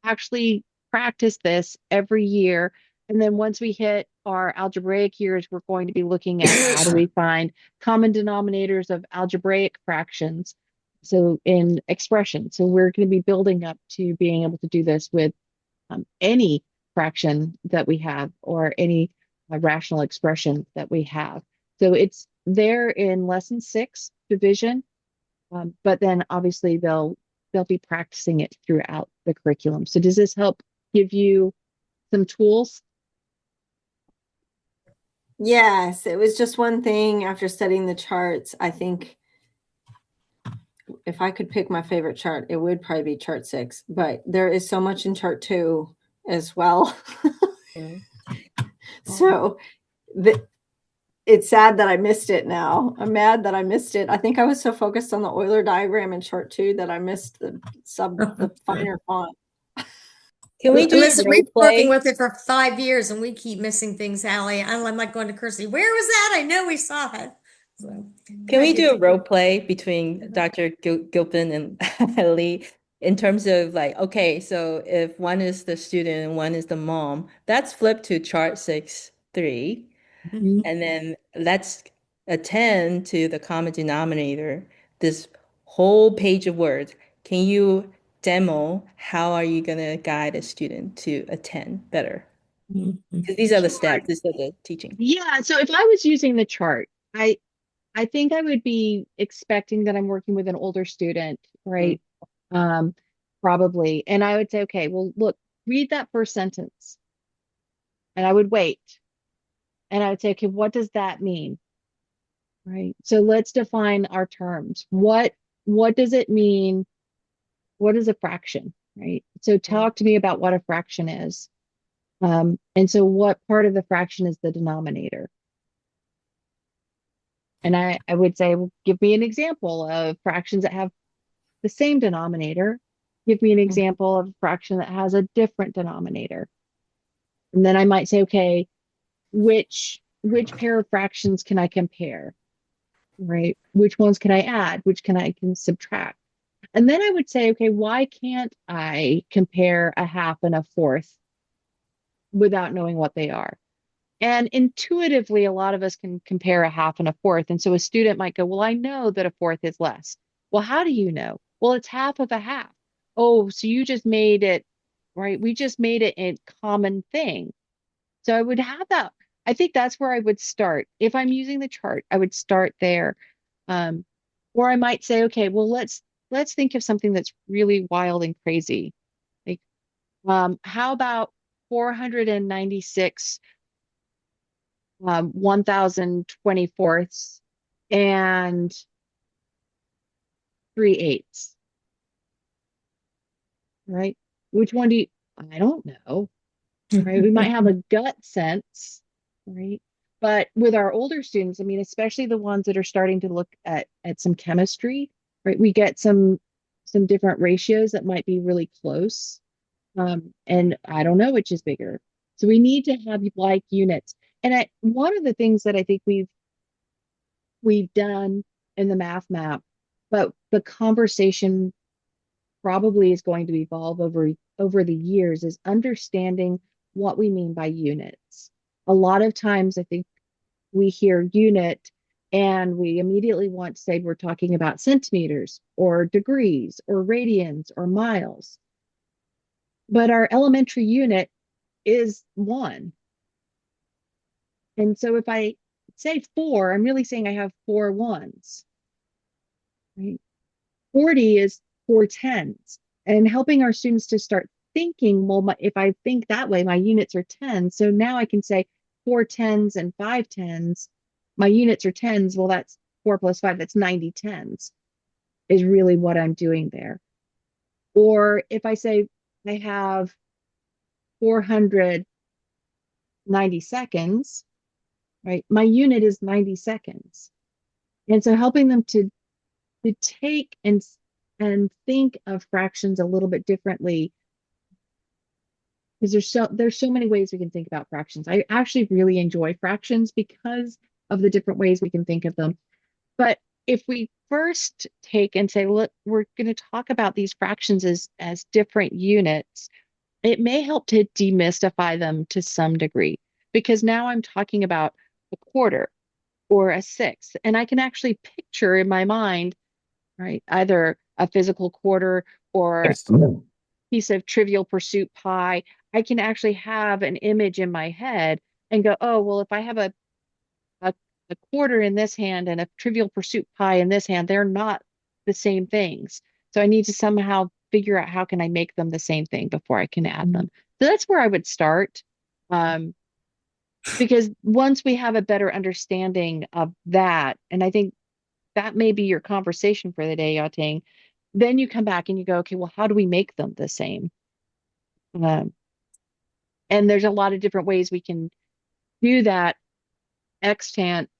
actually practice this every year. And then once we hit our algebraic years, we're going to be looking at how do we find common denominators of algebraic fractions. So in expression. So we're going to be building up to being able to do this with any fraction that we have or any rational expression that we have. So it's there in lesson 6, division, but then obviously they'll be practicing it throughout the curriculum. So does this help give you some tools? Yes, it was just one thing after studying the charts. I think if I could pick my favorite chart, it would probably be chart 6, but there is so much in chart 2 as well. So it's sad that I missed it now. I'm mad that I missed it. I think I was so focused on the Euler diagram in chart 2 that I missed the finer font. Can we do Listen, we've been role working play? with it for 5 years and we keep missing things, Allie. I'm like going to Kirsty, where was that? I know we saw it. So, Can we do a role play between Dr. Gilpin and Lee in terms of like, okay, so if one is the student and one is the mom, that's flipped to chart 6.3. Mhm. And then let's attend to the common denominator, this whole page of words. Can you demo how are you going to guide a student to attend better? Because these are the steps, these are the teaching. Yeah, so if I was using the chart, I think I would be expecting that I'm working with an older student, right? Probably. And I would say, okay, well, look, read that first sentence. And I would wait. And I would say, okay, what does that mean? Right. So let's define our terms. What does it mean? What is a fraction? Right. So talk to me about what a fraction is. And so what part of the fraction is the denominator? And I would say, well, give me an example of fractions that have the same denominator. Give me an example of a fraction that has a different denominator. And then I might say, okay, which pair of fractions can I compare? Right? Which ones can I add? Which can subtract? And then I would say, okay, why can't I compare a half and a fourth without knowing what they are? And intuitively, a lot of us can compare a half and a fourth. And so a student might go, well, I know that a fourth is less. Well, how do you know? Well, it's half of a half. Oh, so you just made it, right? We just made it a common thing. So I would have that. I think that's where I would start. If I'm using the chart, I would start there. Or I might say, okay, well, let's think of something that's really wild and crazy. Like, how about 496 1024ths and 3/8, right? which one do you, I don't know, right? We might have a gut sense, right? But with our older students, I mean, especially the ones that are starting to look at some chemistry, right? We get some different ratios that might be really close. And I don't know which is bigger. So we need to have like units. And one of the things that I think we've done in the math map, but the conversation probably is going to evolve over the years is understanding what we mean by units. A lot of times I think we hear unit and we immediately want to say we're talking about centimeters or degrees or radians or miles. But our elementary unit is one. And so if I say 4, I'm really saying I have 4 ones, right? 40 is 4 tens. And helping our students to start thinking, well, if I think that way, my units are 10. So now I can say 4 tens and 5 tens. My units are tens. Well, that's 4 plus 5, that's 90 tens, is really what I'm doing there. Or if I say I have 490 seconds, right? My unit is 90 seconds. And so helping them to take and think of fractions a little bit differently, because there's so many ways we can think about fractions. I actually really enjoy fractions because of the different ways we can think of them. But if we first take and say, look, we're going to talk about these fractions as different units, it may help to demystify them to some degree, because now I'm talking about a quarter or a sixth, and I can actually picture in my mind, right, either a physical quarter or a piece of Trivial Pursuit pie. I can actually have an image in my head and go, oh, well, if I have a quarter in this hand and a Trivial Pursuit pie in this hand, they're not the same things. So I need to somehow figure out how can I make them the same thing before I can add them. So that's where I would start. Because once we have a better understanding of that, and I think that may be your conversation for the day, Yating, then you come back and you go, okay, well, how do we make them the same? Um, and there's a lot of different ways we can do that extant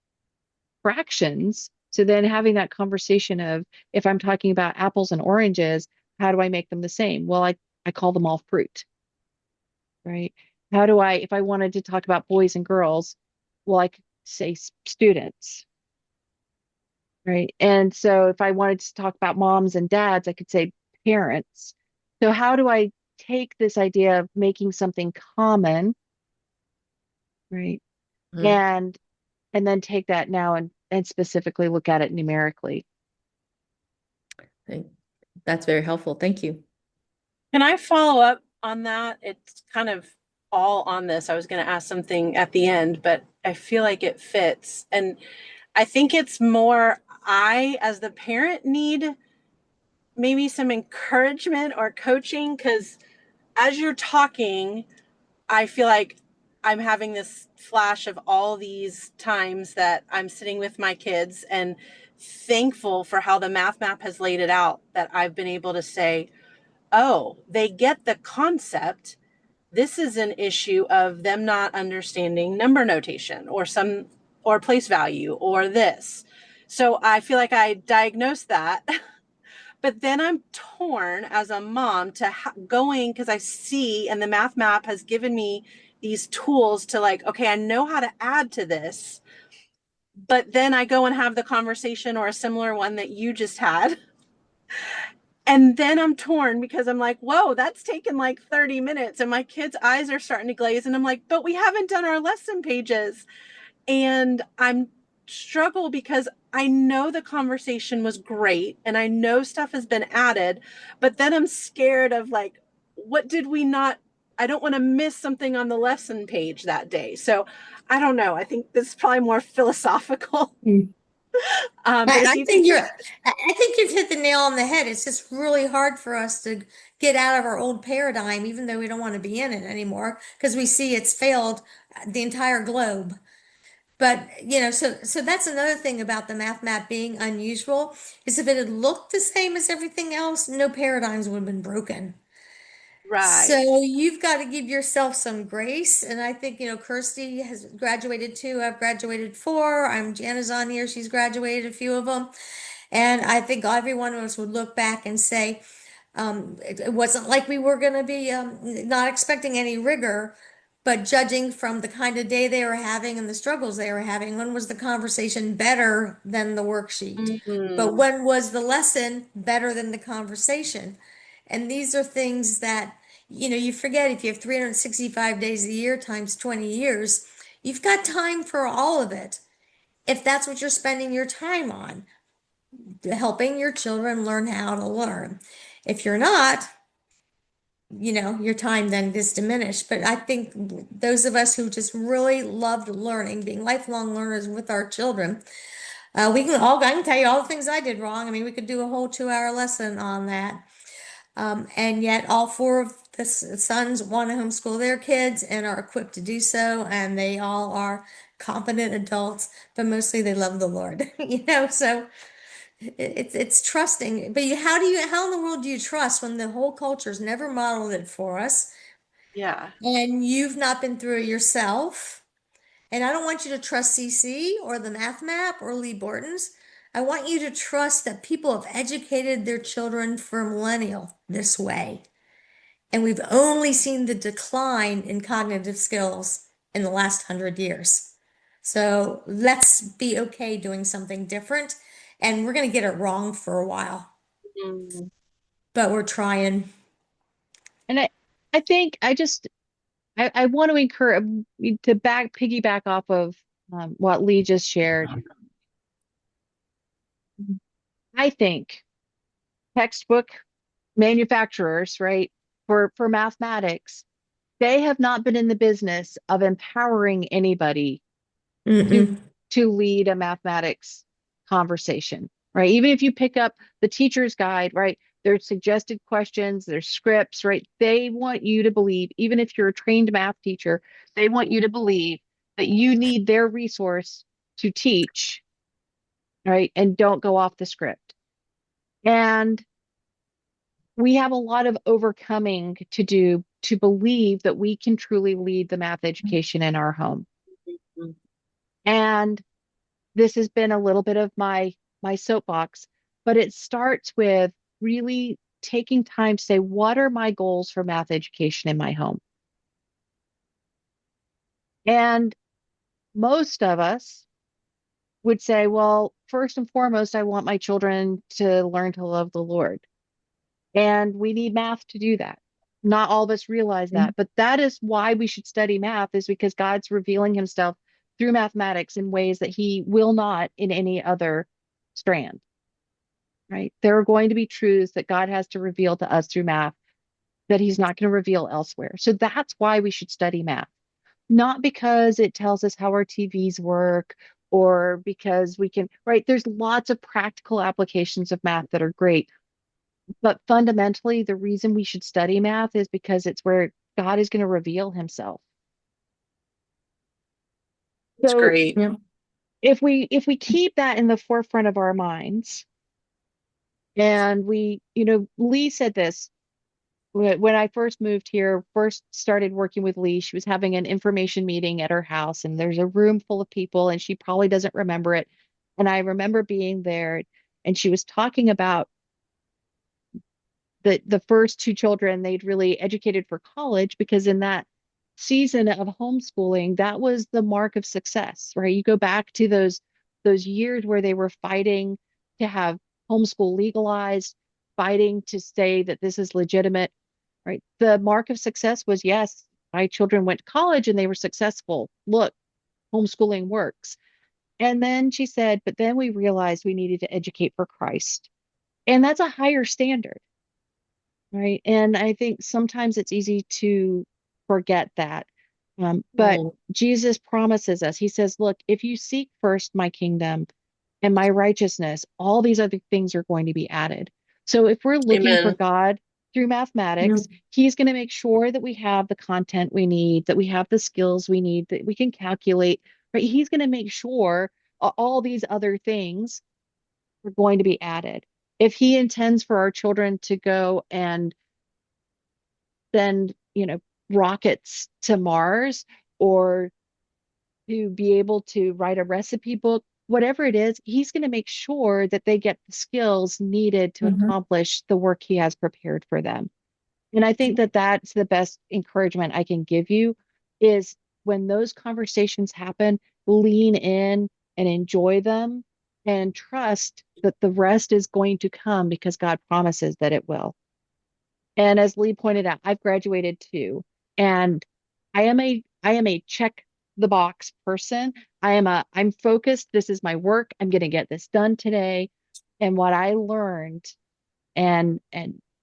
fractions. So then having that conversation of, if I'm talking about apples and oranges, how do I make them the same? Well, I call them all fruit, right? How do I, if I wanted to talk about boys and girls, well, I could say students, right? And so if I wanted to talk about moms and dads, I could say parents. So how do I take this idea of making something common, right? Mm. And then take that now and specifically look at it numerically. That's very helpful. Thank you. Can I follow up on that? It's kind of all on this. I was going to ask something at the end, but I feel like it fits. And I think it's more, I, as the parent, need maybe some encouragement or coaching, because as you're talking, I feel like I'm having this flash of all these times that I'm sitting with my kids and thankful for how the math map has laid it out, that I've been able to say, oh, they get the concept. This is an issue of them not understanding number notation or place value or this. So I feel like I diagnosed that. But then I'm torn as a mom to going, because I see, and the math map has given me these tools to like, okay, I know how to add to this. But then I go and have the conversation or a similar one that you just had. And then I'm torn because I'm like, whoa, that's taken like 30 minutes. And my kids' eyes are starting to glaze. And I'm like, but we haven't done our lesson pages. And I'm struggle because I know the conversation was great and I know stuff has been added, but then I'm scared of like, what did we not? I don't want to miss something on the lesson page that day. So I don't know. I think this is probably more philosophical. But if you think I think you've hit the nail on the head. It's just really hard for us to get out of our old paradigm, even though we don't want to be in it anymore, because we see it's failed the entire globe. But so that's another thing about the math map being unusual, is if it had looked the same as everything else, no paradigms would have been broken. Right. So you've got to give yourself some grace. And I think, Kirsty has graduated 2. I've graduated 4. Jana's on here. She's graduated a few of them. And I think every one of us would look back and say, it wasn't like we were going to be not expecting any rigor, but judging from the kind of day they were having and the struggles they were having, when was the conversation better than the worksheet? But Mhm. when was the lesson better than the conversation? And these are things that, you forget if you have 365 days a year times 20 years, you've got time for all of it. If that's what you're spending your time on, helping your children learn how to learn. If you're not, your time then is diminished. But I think those of us who just really loved learning, being lifelong learners with our children, I can tell you all the things I did wrong. I mean, we could do a whole 2-hour lesson on that. And yet all 4 of the sons want to homeschool their kids and are equipped to do so. And they all are competent adults, but mostly they love the Lord, so it's trusting. But how in the world do you trust when the whole culture's never modeled it for us Yeah. and you've not been through it yourself? And I don't want you to trust CC or the Math Map or Lee Borton's. I want you to trust that people have educated their children for millennial this way. And we've only seen the decline in cognitive skills in the last 100 years. So let's be okay doing something different. And we're going to get it wrong for a while, Mhm. but we're trying. And I think I want to encourage to piggyback off of what Lee just shared. I think textbook manufacturers, right, for mathematics, they have not been in the business of empowering anybody to Mm-mm. to lead a mathematics conversation, right? Even if you pick up the teacher's guide, right? There's suggested questions, there's scripts, right? They want you to believe, even if you're a trained math teacher, they want you to believe that you need their resource to teach, right? And don't go off the script. And we have a lot of overcoming to do to believe that we can truly lead the math education in our home. Mhm. And this has been a little bit of my soapbox, but it starts with really taking time to say, what are my goals for math education in my home? And most of us would say, well, first and foremost, I want my children to learn to love the Lord. And we need math to do that. Not all of us realize that, but that is why we should study math, is because God's revealing himself through mathematics in ways that he will not in any other strand, right? There are going to be truths that God has to reveal to us through math that he's not going to reveal elsewhere. So that's why we should study math, not because it tells us how our TVs work or because we can, right? There's lots of practical applications of math that are great. But fundamentally, the reason we should study math is because it's where God is going to reveal himself. That's So great. Yeah. if we keep that in the forefront of our minds, and Lee said this when I first moved here, first started working with Lee, she was having an information meeting at her house, and there's a room full of people, and she probably doesn't remember it. And I remember being there, and she was talking about the first 2 children they'd really educated for college, because in that season of homeschooling, that was the mark of success, right? You go back to those years where they were fighting to have homeschool legalized, fighting to say that this is legitimate, right? The mark of success was, yes, my children went to college and they were successful. Look, homeschooling works. And then she said, but then we realized we needed to educate for Christ. And that's a higher standard. Right. And I think sometimes it's easy to forget that. But Right. Jesus promises us, he says, look, if you seek first my kingdom and my righteousness, all these other things are going to be added. So if we're looking for Amen. God through Yeah. mathematics, he's going to make sure that we have the content we need, that we have the skills we need, that we can calculate, right? He's going to make sure all these other things are going to be added. If he intends for our children to go and send, rockets to Mars or to be able to write a recipe book, whatever it is, he's going to make sure that they get the skills needed to accomplish the work he has prepared for them. And I think that that's the best encouragement I can give you is when those conversations happen, lean in and enjoy them and trust that the rest is going to come because God promises that it will. And as Lee pointed out, I've graduated too. And I am a check the box person. I'm focused. This is my work. I'm going to get this done today. And what I learned and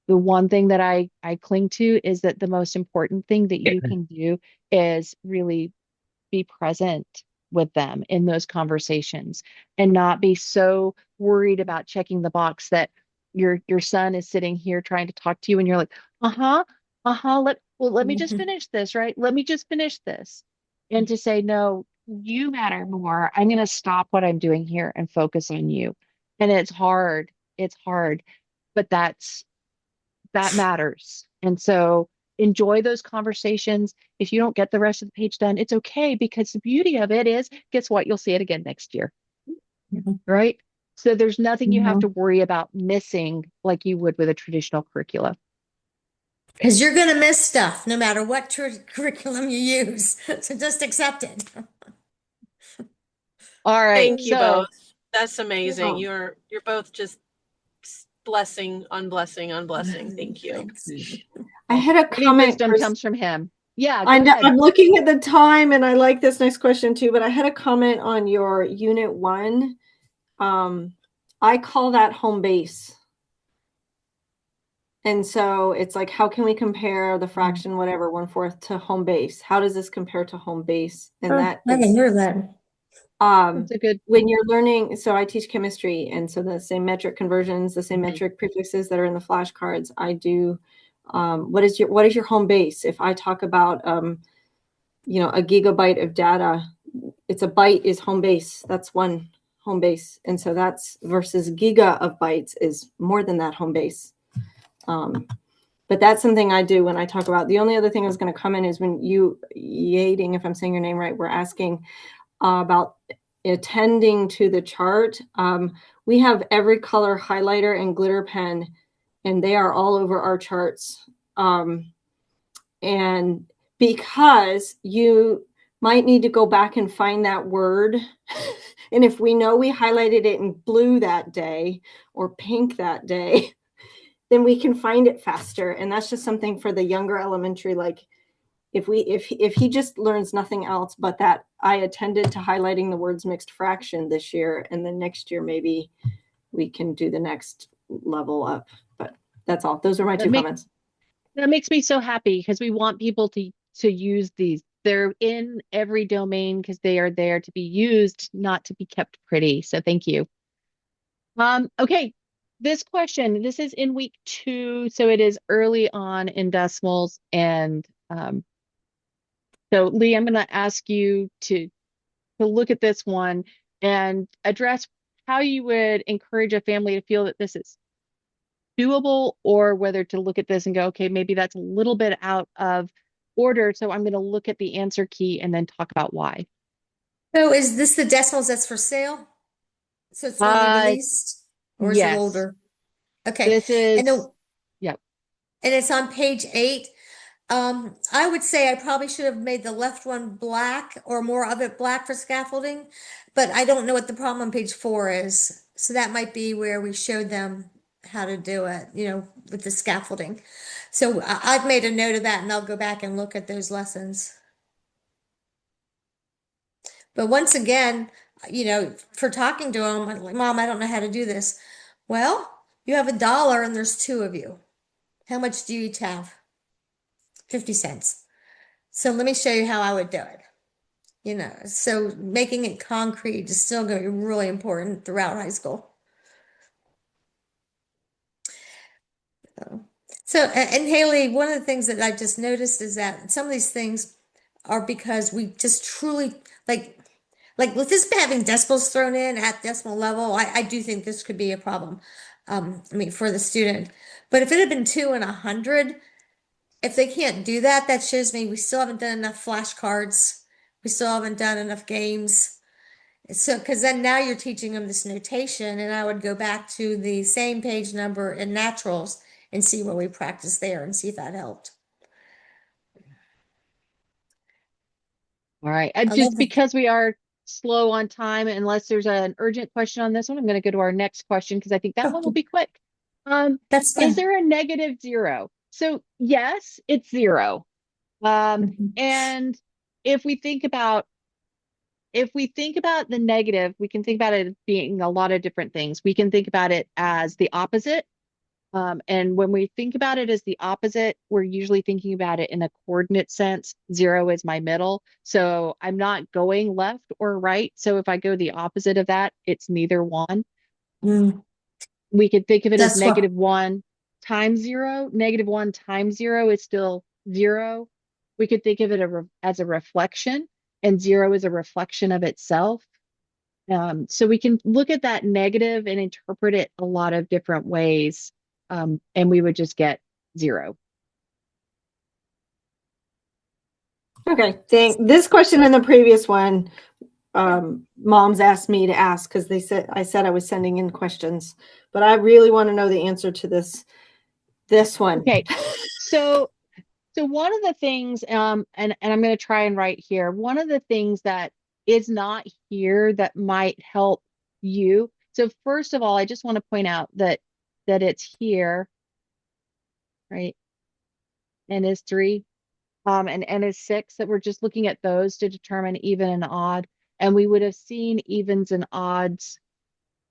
the one thing that I cling to is that the most important thing that you can do is really be present with them in those conversations and not be so worried about checking the box that your son is sitting here trying to talk to you and you're like, uh-huh, let me just finish this, right? Let me just finish this. And to say, no, you matter more. I'm going to stop what I'm doing here and focus on you. And it's hard. It's hard, but that matters. And so enjoy those conversations. If you don't get the rest of the page done, it's okay because the beauty of it is, guess what? You'll see it again next year, right? So there's nothing you have to worry about missing like you would with a traditional curricula. Because you're going to miss stuff no matter what curriculum you use. So just accept it. All right. Thank you both. That's amazing. You're both just blessing on blessing on blessing. Thank you. I had a Any comment. wisdom comes from him. Yeah, I go know, ahead. I'm looking at the time and I like this next question too, but I had a comment on your unit 1. I call that home base. And so it's like, how can we compare the fraction, whatever, 1/4 to home base? How does this compare to home base? And that I can hear that. That's a good when you're learning, so I teach chemistry, and so the same metric conversions, the same metric prefixes that are in the flashcards, I do. What is your home base? If I talk about a gigabyte of data, it's a byte is home base. That's one home base, and so that's versus giga of bytes is more than that home base. But that's something I do when I talk about. The only other thing I was going to comment is when you, Yading, if I'm saying your name right, we're asking about attending to the chart. We have every color highlighter and glitter pen, and they are all over our charts. And because you might need to go back and find that word, and if we know we highlighted it in blue that day or pink that day, then we can find it faster. And that's just something for the younger elementary, like if he just learns nothing else but that I attended to highlighting the words mixed fraction this year, and then next year maybe we can do the next level up. But that's all. Those are my two comments. That makes me so happy because we want people to use these. They're in every domain because they are there to be used, not to be kept pretty. So thank you. Okay. This question, this is in week 2, so it is early on in decimals. And so Lee, I'm going to ask you to look at this one and address how you would encourage a family to feel that this is doable, or whether to look at this and go, okay, maybe that's a little bit out of order. So I'm going to look at the answer key and then talk about why. So is this the decimals that's for sale? So it's when we released? Or is it Yes. older? Okay. This is, yep. And it's on page 8. I would say I probably should have made the left one black or more of it black for scaffolding, but I don't know what the problem on page 4 is. So that might be where we showed them how to do it, with the scaffolding. So I've made a note of that and I'll go back and look at those lessons. But once again, for talking to them, I'm like, Mom, I don't know how to do this. Well, you have $1 and there's 2 of you. How much do you each have? 50 cents. So let me show you how I would do it. So making it concrete is still going to be really important throughout high school. So, and Haley, one of the things that I've just noticed is that some of these things are because we just truly, like with this having decimals thrown in at decimal level, I do think this could be a problem. For the student. But if it had been 2 and 100, if they can't do that, that shows me we still haven't done enough flashcards. We still haven't done enough games. So, because then now you're teaching them this notation, and I would go back to the same page number in naturals and see what we practiced there and see if that helped. All right. I Just love it. because we are slow on time, unless there's an urgent question on this one, I'm going to go to our next question because I think that one will be quick. That's Is fine. there a negative 0? So yes, it's 0. And if we think about the negative, we can think about it as being a lot of different things. We can think about it as the opposite. And when we think about it as the opposite, we're usually thinking about it in a coordinate sense. 0 is my middle. So I'm not going left or right. So if I go the opposite of that, it's neither one. We could think of it as That's what. -1 times 0. -1 times 0 is still 0. We could think of it as a reflection, and 0 is a reflection of itself. So we can look at that negative and interpret it a lot of different ways, and we would just get 0. Okay, this question and the previous one, moms asked me to ask because I said I was sending in questions, but I really want to know the answer to this one. Okay, so one of the things, and I'm going to try and write here, one of the things that is not here that might help you. So first of all, I just want to point out that it's here, right? N is 3, and N is 6, that we're just looking at those to determine even and odd. And we would have seen evens and odds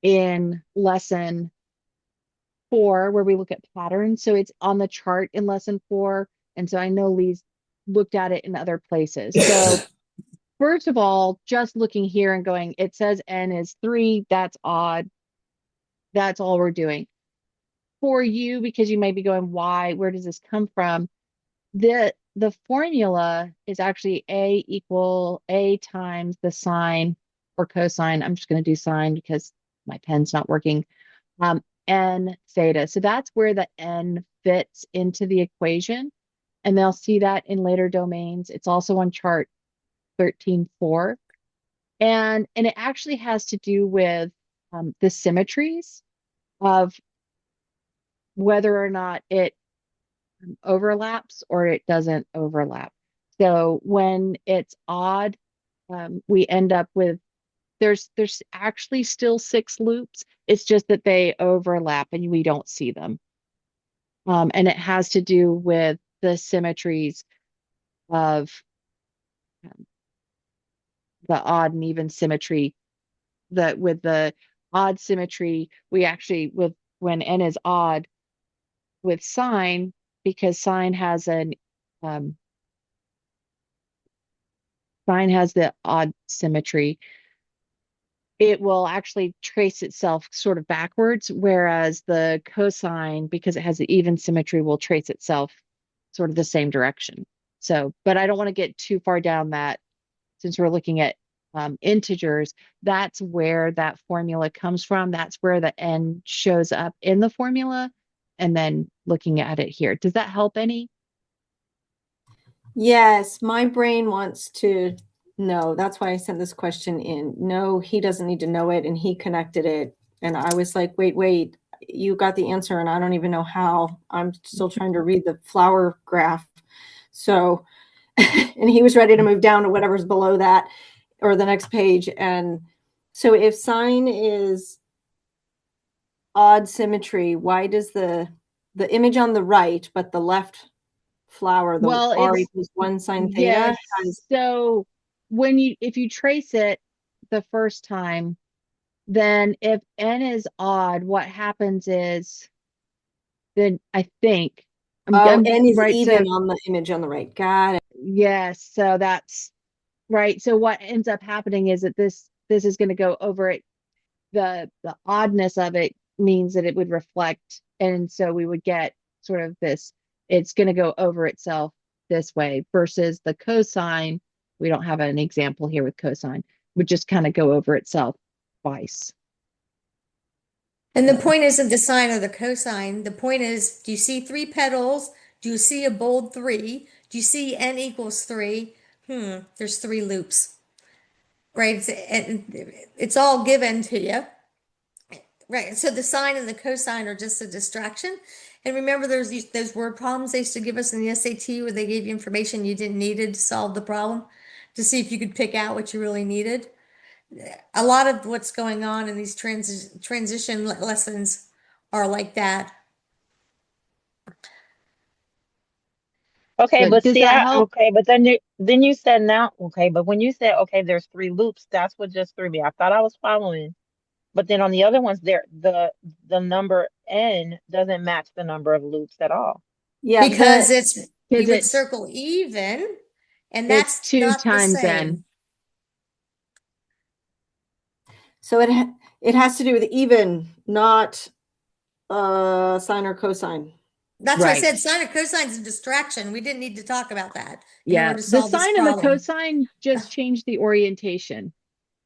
in lesson 4, where we look at patterns. So it's on the chart in lesson 4. And so I know Lee's looked at it in other places. So first of all, just looking here and going, it says N is 3, that's odd. That's all we're doing. For you, because you may be going, why? Where does this come from? The formula is actually A equal A times the sine or cosine. I'm just going to do sine because my pen's not working. N theta. So that's where the N fits into the equation. And they'll see that in later domains. It's also on chart 13.4. And it actually has to do with the symmetries of whether or not it overlaps or it doesn't overlap. So when it's odd, we end up with, there's actually still 6 loops. It's just that they overlap and we don't see them. And it has to do with the symmetries of the odd and even symmetry. That with the odd symmetry, we actually, with when N is odd with sine, because sine has the odd symmetry, it will actually trace itself sort of backwards, whereas the cosine, because it has the even symmetry, will trace itself sort of the same direction. So, but I don't want to get too far down that, since we're looking at integers. That's where that formula comes from. That's where the N shows up in the formula, and then looking at it here. Does that help any? Yes, my brain wants to know. That's why I sent this question in. No, he doesn't need to know it, and he connected it. And I was like, wait, you got the answer, and I don't even know how. I'm still trying to read the flower graph. So, and he was ready to move down to whatever's below that or the next page. And so if sine is odd symmetry, why does the image on the right, but the left flower, the R equals 1 sine theta? Yes. So if you trace it the first time, then if N is odd, what happens is, then I think N is right, even on the image on the right. Got it. Yes, so that's right. So what ends up happening is that this is going to go over it. The oddness of it means that it would reflect, and so we would get sort of this, it's going to go over itself this way, versus the cosine. We don't have an example here with cosine, would just kind of go over itself twice. And the point isn't the sine or the cosine. The point is, do you see 3 petals? Do you see a bold 3? Do you see n equals 3? There's 3 loops, right? It's all given to you. Right. So the sine and the cosine are just a distraction. And remember, there's those word problems they used to give us in the SAT where they gave you information you didn't needed to solve the problem to see if you could pick out what you really needed. A lot of what's going on in these transition lessons are like that. Okay, But but does see, that help? okay, but then you said now, okay, but when you said okay, there's 3 loops, that's what just threw me. I thought I was following, but then on the other ones, the number n doesn't match the number of loops at all. Yeah, Because you Because would circle even, and it's that's 2 not the times n. same. so it has to do with even, not sine or cosine. That's why I Right. said sine or cosine is a distraction. We didn't need to talk about that in Yeah. order to The solve this sine and the problem. cosine just change the orientation.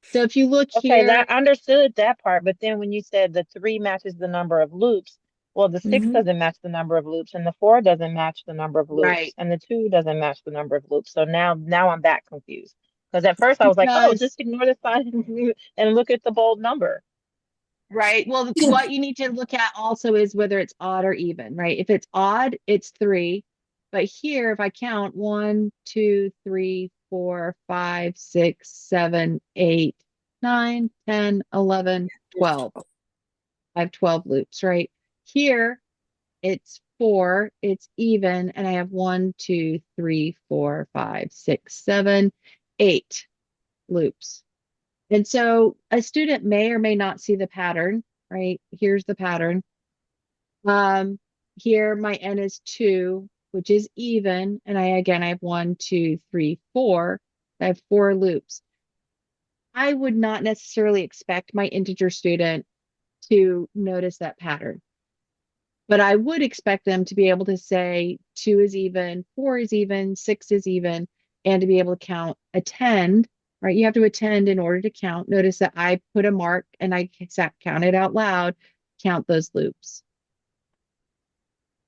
So if you look Okay, here, that I understood that part, but then when you said the 3 matches the number of loops, well, the 6 Mhm. doesn't match the number of loops, and the 4 doesn't match the number of loops, right, and the 2 doesn't match the number of loops. So now I'm back confused. Because at first I was like, oh, because just ignore the sign and look at the bold number. right. Well, what you need to look at also is whether it's odd or even, right? If it's odd, it's 3. But here, if I count 1, 2, 3, 4, 5, 6, 7, 8, 9, 10, 11, 12. I have 12 loops, right? Here, it's 4, it's even, and I have 1, 2, 3, 4, 5, 6, 7, 8 loops. And so a student may or may not see the pattern, right? Here's the pattern. Here my n is 2, which is even, and I have 1, 2, 3, 4. I have 4 loops. I would not necessarily expect my integer student to notice that pattern. But I would expect them to be able to say 2 is even, 4 is even, 6 is even, and to be able to attend, right? You have to attend in order to count. Notice that I put a mark and I counted out loud, count those loops.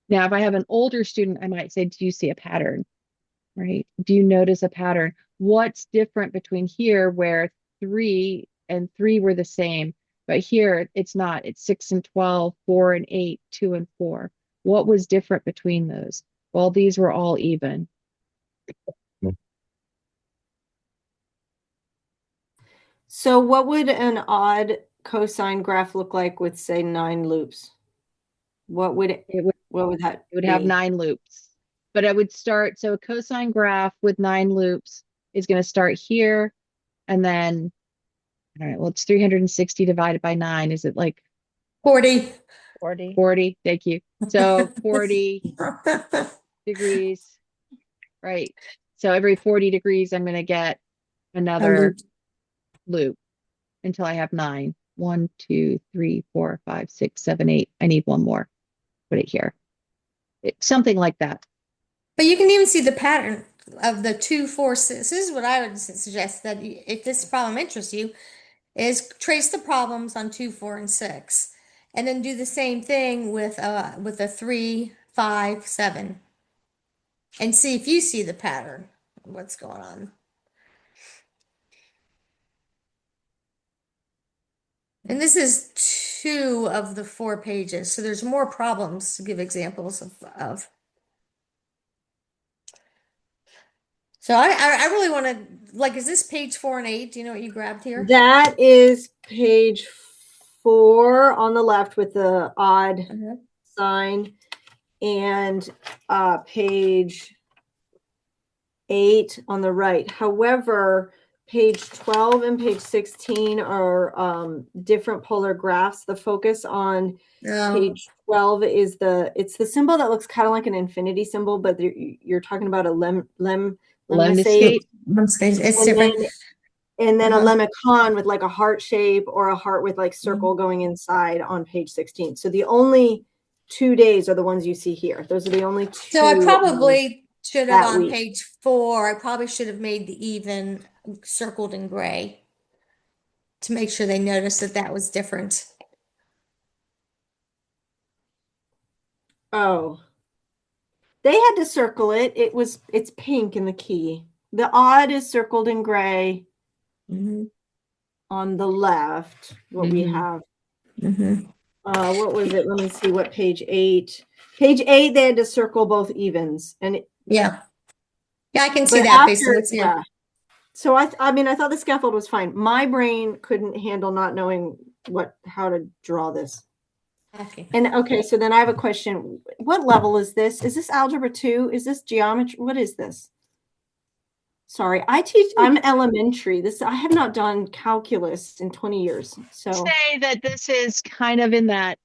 Now, if I have an older student, I might say, do you see a pattern, right? Do you notice a pattern? What's different between here where 3 and 3 were the same, but here it's not. It's 6 and 12, 4 and 8, 2 and 4. What was different between those? Well, these were all even. So what would an odd cosine graph look like with, say, 9 loops? What would that It would have be? 9 loops. But I would start, so a cosine graph with 9 loops is going to start here, and then, all right, well, it's 360 divided by 9. Is it like 40. 40. 40? Thank you. So 40 degrees, right? So every 40 degrees, I'm going to get another loop until I have 9. 1, 2, 3, 4, 5, 6, 7, 8. I need one more. Put it here. Something like that. But you can even see the pattern of the 2, 4, 6. This is what I would suggest that if this problem interests you, is trace the problems on 2, 4, and 6, and then do the same thing with a 3, 5, 7, and see if you see the pattern. What's going on? And this is 2 of the 4 pages, so there's more problems to give examples of. So I really want to, like, is this page 4 and 8? Do you know what you grabbed here? That is page 4 on the left with the odd sign, and page 8 on the right. However, page 12 and page 16 are different polar graphs. The focus on page 12 is it's the symbol that looks kind of like an infinity symbol, but you're talking about a lemniscate. It's different. And then a lemicon with like a heart shape, or a heart with like circle going inside on page 16. So the only 2 days are the ones you see here. Those are the only 2. So I probably should have on week. page 4, I probably should have made the even circled in gray to make sure they noticed that that was different. Oh, they had to circle it. It's pink in the key. The odd is circled in gray on the left, what we have. What was it? Let me see what page 8. Page 8, they had to circle both evens. And Yeah, I can see but that based on after, what's here. yeah. So I mean, I thought the scaffold was fine. My brain couldn't handle not knowing how to draw this. Okay. And okay, so then I have a question. What level is this? Is this algebra 2? Is this geometry? What is this? Sorry, I'm elementary. I have not done calculus in 20 years. So say that this is kind of in that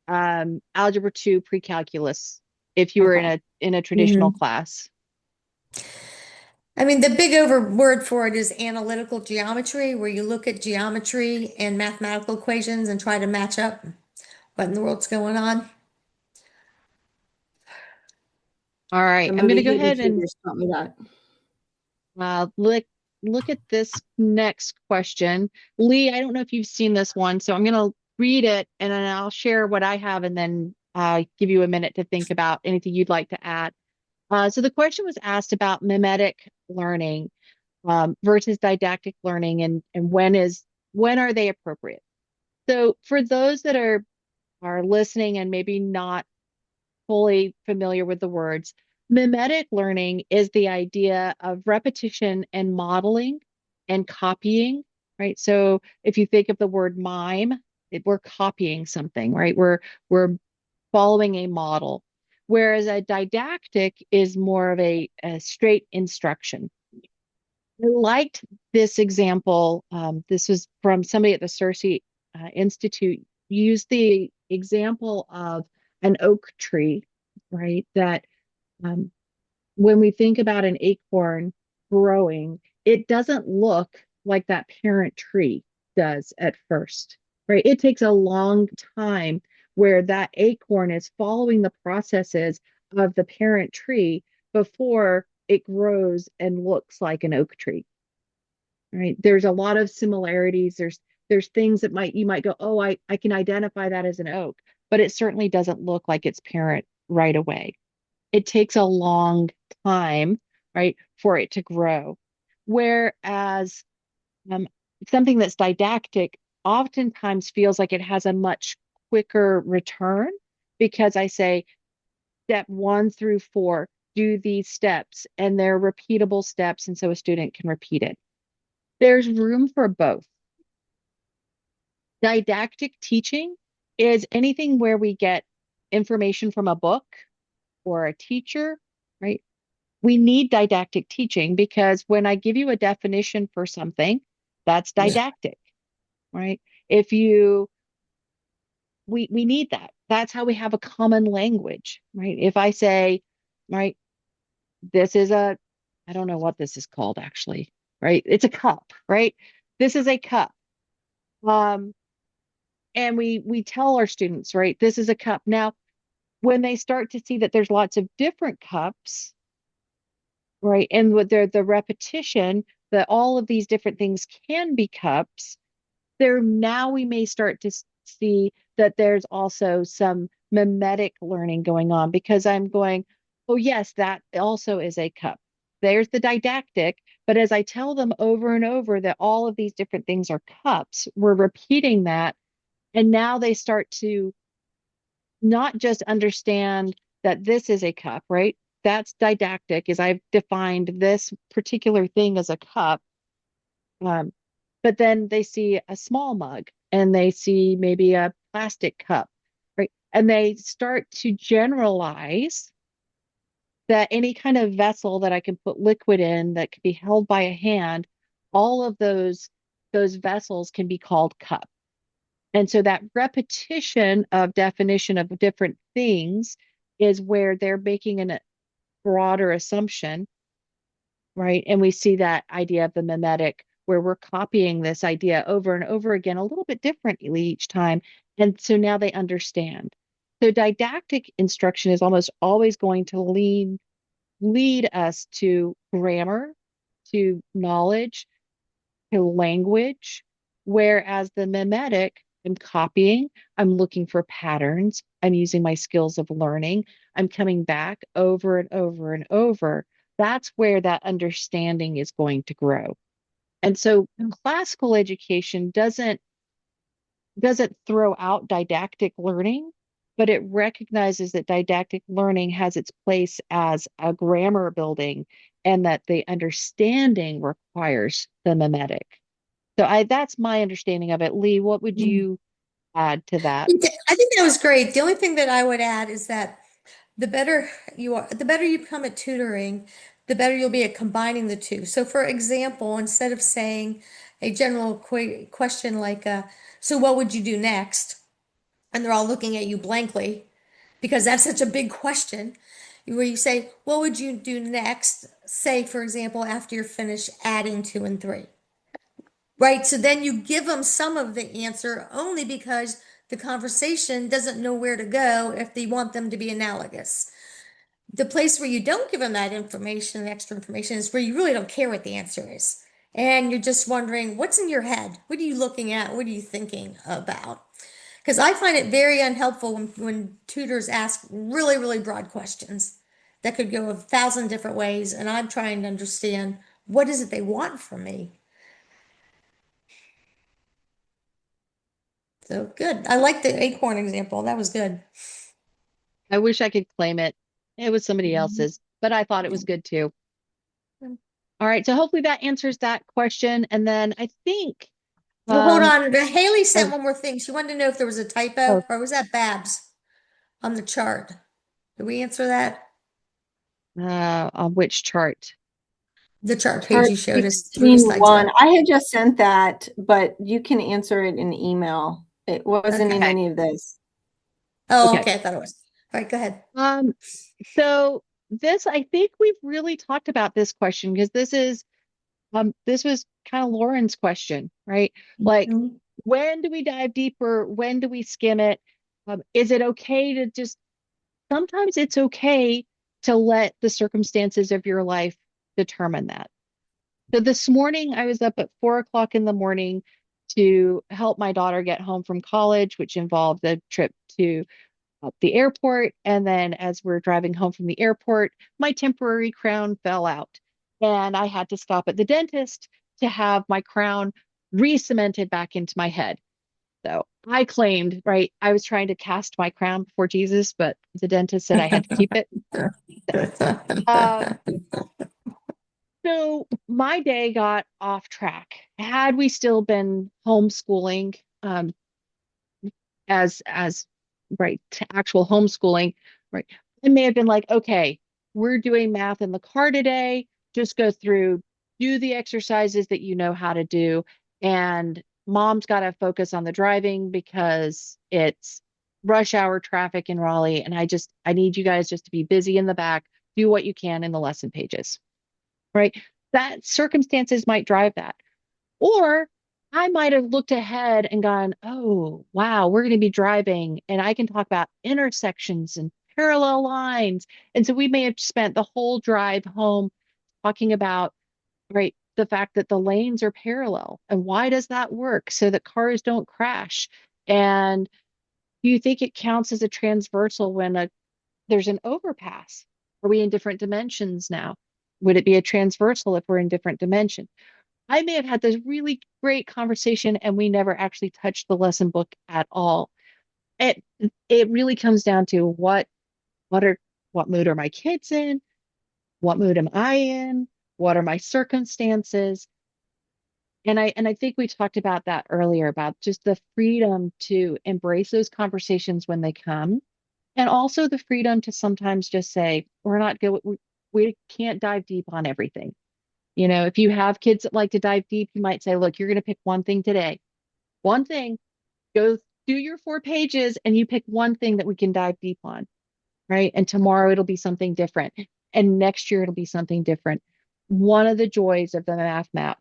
algebra 2 pre-calculus if you were in a traditional class. I mean, the big word for it is analytical geometry, where you look at geometry and mathematical equations and try to match up what in the world's going on. All right, the I'm going to movie go Hidden ahead and Figures taught me that. look at this next question. Lee, I don't know if you've seen this one, so I'm going to read it and then I'll share what I have and then give you a minute to think about anything you'd like to add. So the question was asked about mimetic learning versus didactic learning and when are they appropriate? So for those that are listening and maybe not fully familiar with the words, mimetic learning is the idea of repetition and modeling and copying, right? So if you think of the word mime, we're copying something, right? We're following a model. Whereas a didactic is more of a straight instruction. I liked this example. This was from somebody at the Cersei Institute, used the example of an oak tree, right? That when we think about an acorn growing, it doesn't look like that parent tree does at first, right? It takes a long time where that acorn is following the processes of the parent tree before it grows and looks like an oak tree, right? There's a lot of similarities. There's things that you might go, oh, I can identify that as an oak, but it certainly doesn't look like its parent right away. It takes a long time, right, for it to grow. Whereas something that's didactic oftentimes feels like it has a much quicker return because I say step 1 through 4, do these steps, and they're repeatable steps, and so a student can repeat it. There's room for both. Didactic teaching is anything where we get information from a book or a teacher, right? We need didactic teaching because when I give you a definition for something, that's didactic, right? We need that. That's how we have a common language, right? If I say, right, this is I don't know what this is called actually, right? It's a cup, right? This is a cup. And we tell our students, right, this is a cup. Now, when they start to see that there's lots of different cups, right, and with the repetition that all of these different things can be cups, now we may start to see that there's also some mimetic learning going on because I'm going, oh yes, that also is a cup. There's the didactic, but as I tell them over and over that all of these different things are cups, we're repeating that. And now they start to not just understand that this is a cup, right? That's didactic, is I've defined this particular thing as a cup. But then they see a small mug and they see maybe a plastic cup, right? And they start to generalize that any kind of vessel that I can put liquid in that can be held by a hand, all of those vessels can be called cup. And so that repetition of definition of different things is where they're making a broader assumption, right? And we see that idea of the mimetic, where we're copying this idea over and over again, a little bit differently each time. And so now they understand. So didactic instruction is almost always going to lead us to grammar, to knowledge, to language, whereas the mimetic, I'm copying, I'm looking for patterns, I'm using my skills of learning, I'm coming back over and over and over, that's where that understanding is going to grow. And so classical education doesn't throw out didactic learning, but it recognizes that didactic learning has its place as a grammar building and that the understanding requires the mimetic. So that's my understanding of it. Lee, what would you add to that? I think that was great. The only thing that I would add is that the better you become at tutoring, the better you'll be at combining the two. So, for example, instead of saying a general question like, so what would you do next? And they're all looking at you blankly because that's such a big question. Where you say, what would you do next? Say, for example, after you're finished adding two and three. Right? So then you give them some of the answer only because the conversation doesn't know where to go if they want them to be analogous. The place where you don't give them that information, the extra information, is where you really don't care what the answer is. And you're just wondering, what's in your head? What are you looking at? What are you thinking about? Because I find it very unhelpful when tutors ask really, really broad questions that could go 1,000 different ways, and I'm trying to understand what is it they want from me. So good. I like the acorn example. That was good. I wish I could claim it. It was somebody else's, but I thought it was good too. All right, so hopefully that answers that question. And then I think Well, hold on. Haley sent oh, one more thing. She wanted to know if there was a typo, oh, or was that Babs on the chart? Did we answer that? on which chart? The chart page Chart you showed us 3 slides 16:1. ago. I had just sent that, but you can answer it in email. It wasn't in Okay. any of this. Oh, Okay. okay. I thought it was. All right, go ahead. So this, I think we've really talked about this question because this was kind of Lauren's question, right? Like, Mhm. when do we dive deeper? When do we skim it? Is it okay to just, sometimes it's okay to let the circumstances of your life determine that. So this morning I was up at 4 o'clock in the morning to help my daughter get home from college, which involved a trip to the airport. And then as we're driving home from the airport, my temporary crown fell out. And I had to stop at the dentist to have my crown re-cemented back into my head. So I claimed, right, I was trying to cast my crown before Jesus, but the dentist said I had to keep it. Um, so my day got off track. Had we still been homeschooling, as right, actual homeschooling, right, I may have been like, okay, we're doing math in the car today. Just go through, do the exercises that you know how to do, and mom's got to focus on the driving because it's rush hour traffic in Raleigh, and I need you guys just to be busy in the back, do what you can in the lesson pages, right? That circumstances might drive that. Or I might have looked ahead and gone, oh, wow, we're going to be driving and I can talk about intersections and parallel lines. And so we may have spent the whole drive home talking about, right, the fact that the lanes are parallel and why does that work so that cars don't crash. And do you think it counts as a transversal when there's an overpass? Are we in different dimensions now? Would it be a transversal if we're in different dimensions? I may have had this really great conversation and we never actually touched the lesson book at all. It it really comes down to what are what mood are my kids in? What mood am I in? What are my circumstances? And I think we talked about that earlier about just the freedom to embrace those conversations when they come, and also the freedom to sometimes just say, we're not good, we can't dive deep on everything. You know, if you have kids that like to dive deep, you might say, look, you're going to pick one thing today. One thing, go do your 4 pages and you pick one thing that we can dive deep on, right? And tomorrow it'll be something different. And next year it'll be something different. One of the joys of the math map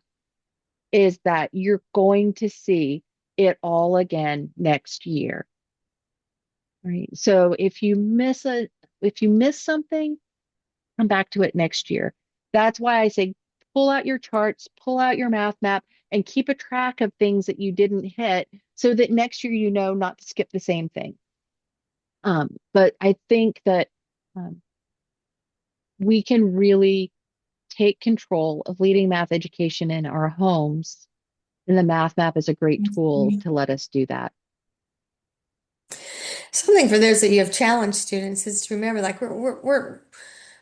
is that you're going to see it all again next year, right? So if you miss something, come back to it next year. That's why I say pull out your charts, pull out your math map, and keep a track of things that you didn't hit so that next year you know not to skip the same thing. But I think that um, we can really take control of leading math education in our homes, and the math map is a great tool to let us do that. Something for those of you who have challenged students is to remember, like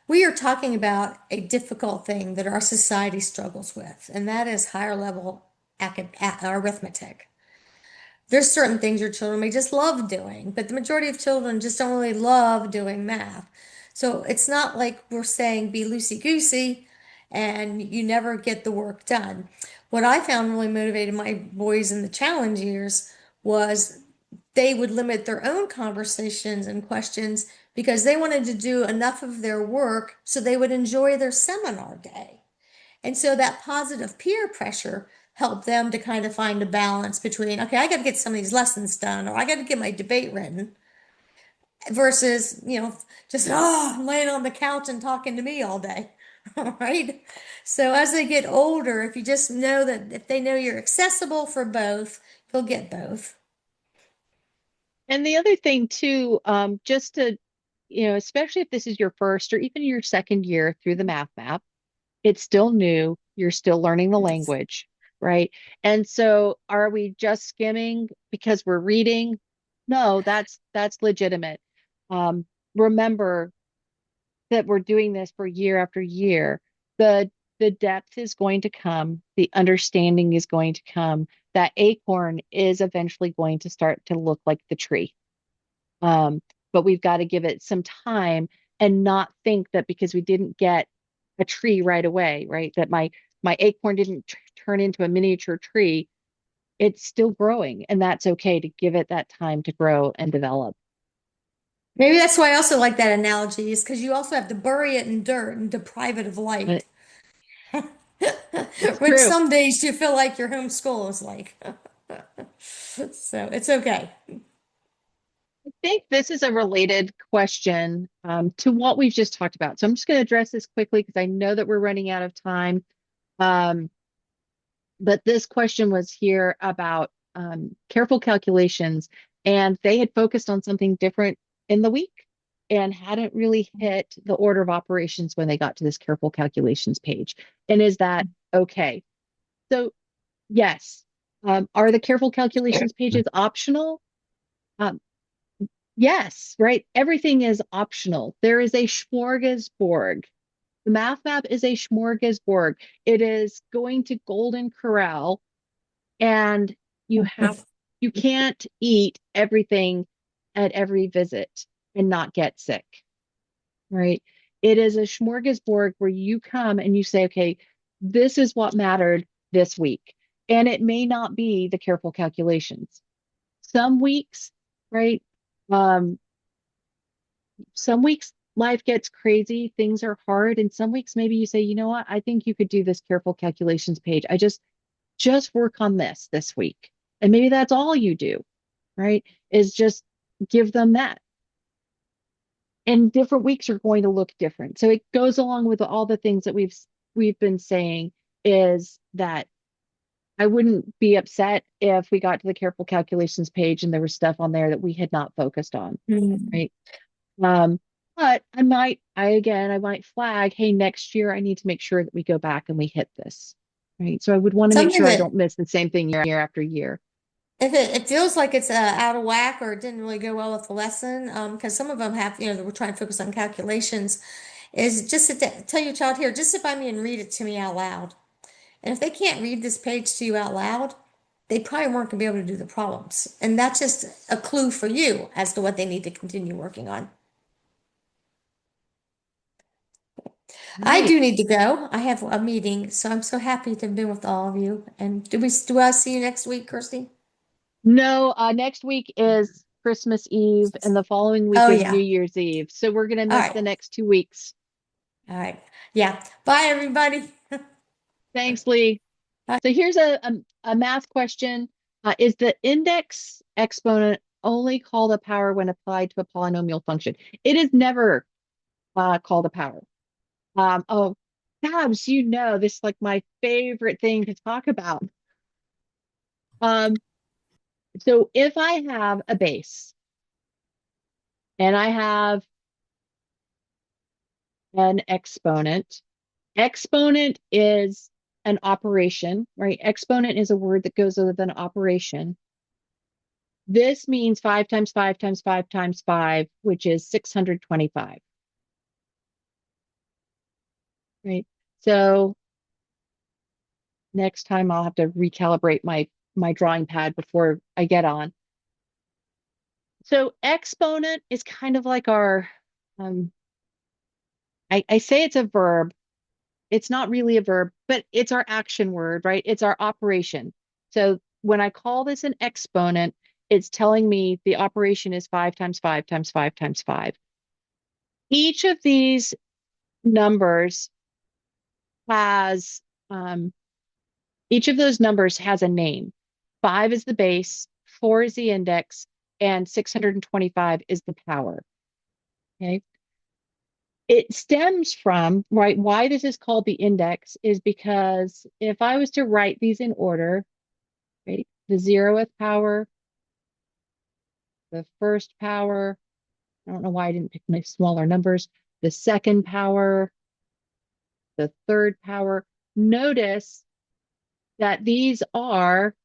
we are talking about a difficult thing that our society struggles with, and that is higher level arithmetic. There's certain things your children may just love doing, but the majority of children just don't really love doing math. So it's not like we're saying be loosey-goosey and you never get the work done. What I found really motivated my boys in the challenge years was they would limit their own conversations and questions because they wanted to do enough of their work so they would enjoy their seminar day. And so that positive peer pressure helped them to kind of find a balance between, okay, I got to get some of these lessons done, or I got to get my debate written, versus, just, oh, I'm laying on the couch and talking to me all day. All right. So as they get older, if you just know that if they know you're accessible for both, you'll get both. And the other thing too, just to, especially if this is your first or even your second year through the math map, it's still new. You're still learning the language, right? And so are we just skimming because we're reading? No, that's legitimate. Remember that we're doing this for year after year. The depth is going to come, the understanding is going to come. That acorn is eventually going to start to look like the tree. But we've got to give it some time and not think that because we didn't get a tree right away, right? That my acorn didn't turn into a miniature tree. It's still growing, and that's okay to give it that time to grow and develop. Maybe that's why I also like that analogy, is because you also have to bury it in dirt and deprive it of light. It's Which true. some days you feel like your homeschool is like. So it's okay. I think this is a related question to what we've just talked about. So I'm just going to address this quickly because I know that we're running out of time. Um, but this question was here about careful calculations, and they had focused on something different in the week and hadn't really hit the order of operations when they got to this careful calculations page. And is that okay? So, yes. Are the careful calculations pages optional? Um, yes, right? Everything is optional. There is a smorgasbord. The math map is a smorgasbord. It is going to Golden Corral, and you can't eat everything at every visit and not get sick, right? It is a smorgasbord where you come and you say, okay, this is what mattered this week. And it may not be the careful calculations. Some weeks, right? Um, some weeks life gets crazy, things are hard, and some weeks maybe you say, you know what, I think you could do this careful calculations page. I just work on this week. And maybe that's all you do, right? Is just give them that. And different weeks are going to look different. So it goes along with all the things that we've been saying, is that I wouldn't be upset if we got to the careful calculations page and there was stuff on there that we had not focused on, right? But I might flag, hey, next year I need to make sure that we go back and we hit this, right? So I would want to make Something sure I that don't miss the same thing year after year. if it feels like it's out of whack or it didn't really go well with the lesson, because some of them have, we're trying to focus on calculations, is just tell your child, here, just sit by me and read it to me out loud. And if they can't read this page to you out loud, they probably weren't going to be able to do the problems. And that's just a clue for you as to what they need to continue working on. I Right. do need to go. I have a meeting, so I'm so happy to have been with all of you. And do I see you next week, Kirsty? No, next week is Christmas Eve and the following week Oh is New yeah. Year's Eve. So we're going to All miss right. the next 2 weeks. All right. Yeah. Bye, everybody. Thanks, Lee. Bye. So here's a math question. Is the index exponent only called a power when applied to a polynomial function? It is never called a power. Oh, Tabs, this is like my favorite thing to talk about. So if I have a base and I have an exponent. Exponent is an operation, right? Exponent is a word that goes with an operation. This means 5 times 5 times 5 times 5, which is 625, right? So next time I'll have to recalibrate my drawing pad before I get on. So exponent is kind of like our, I say it's a verb. It's not really a verb, but it's our action word, right? It's our operation. So when I call this an exponent, it's telling me the operation is 5 times 5 times 5 times 5. Each of these numbers has, each of those numbers has a name. 5 is the base, 4 is the index, and 625 is the power. Okay. It stems from, right, why this is called the index is because if I was to write these in order, right, the 0th power, the first power, I don't know why I didn't pick my smaller numbers, the second power, the third power, notice that these are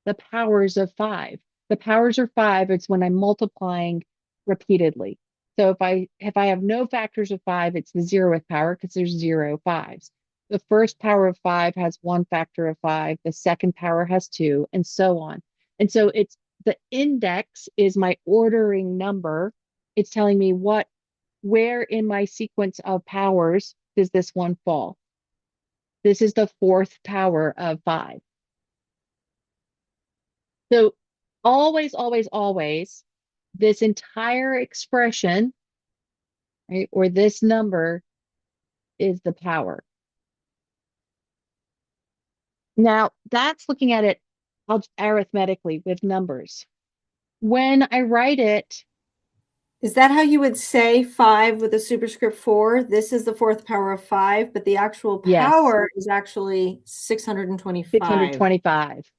the powers of 5. The powers are 5. It's when I'm multiplying repeatedly. So if I have no factors of 5, it's the 0th power because there's 0 5s. The first power of 5 has one factor of 5. The second power has 2, and so on. And so it's the index is my ordering number. It's telling me where in my sequence of powers does this one fall. This is the 4th power of 5. So always, always, always, this entire expression, right, or this number is the power. Now, that's looking at it arithmetically with numbers. When I write it, Is that how you would say 5 with a superscript 4? This is the 4th power of 5, but the actual yes, power is actually 625. 625.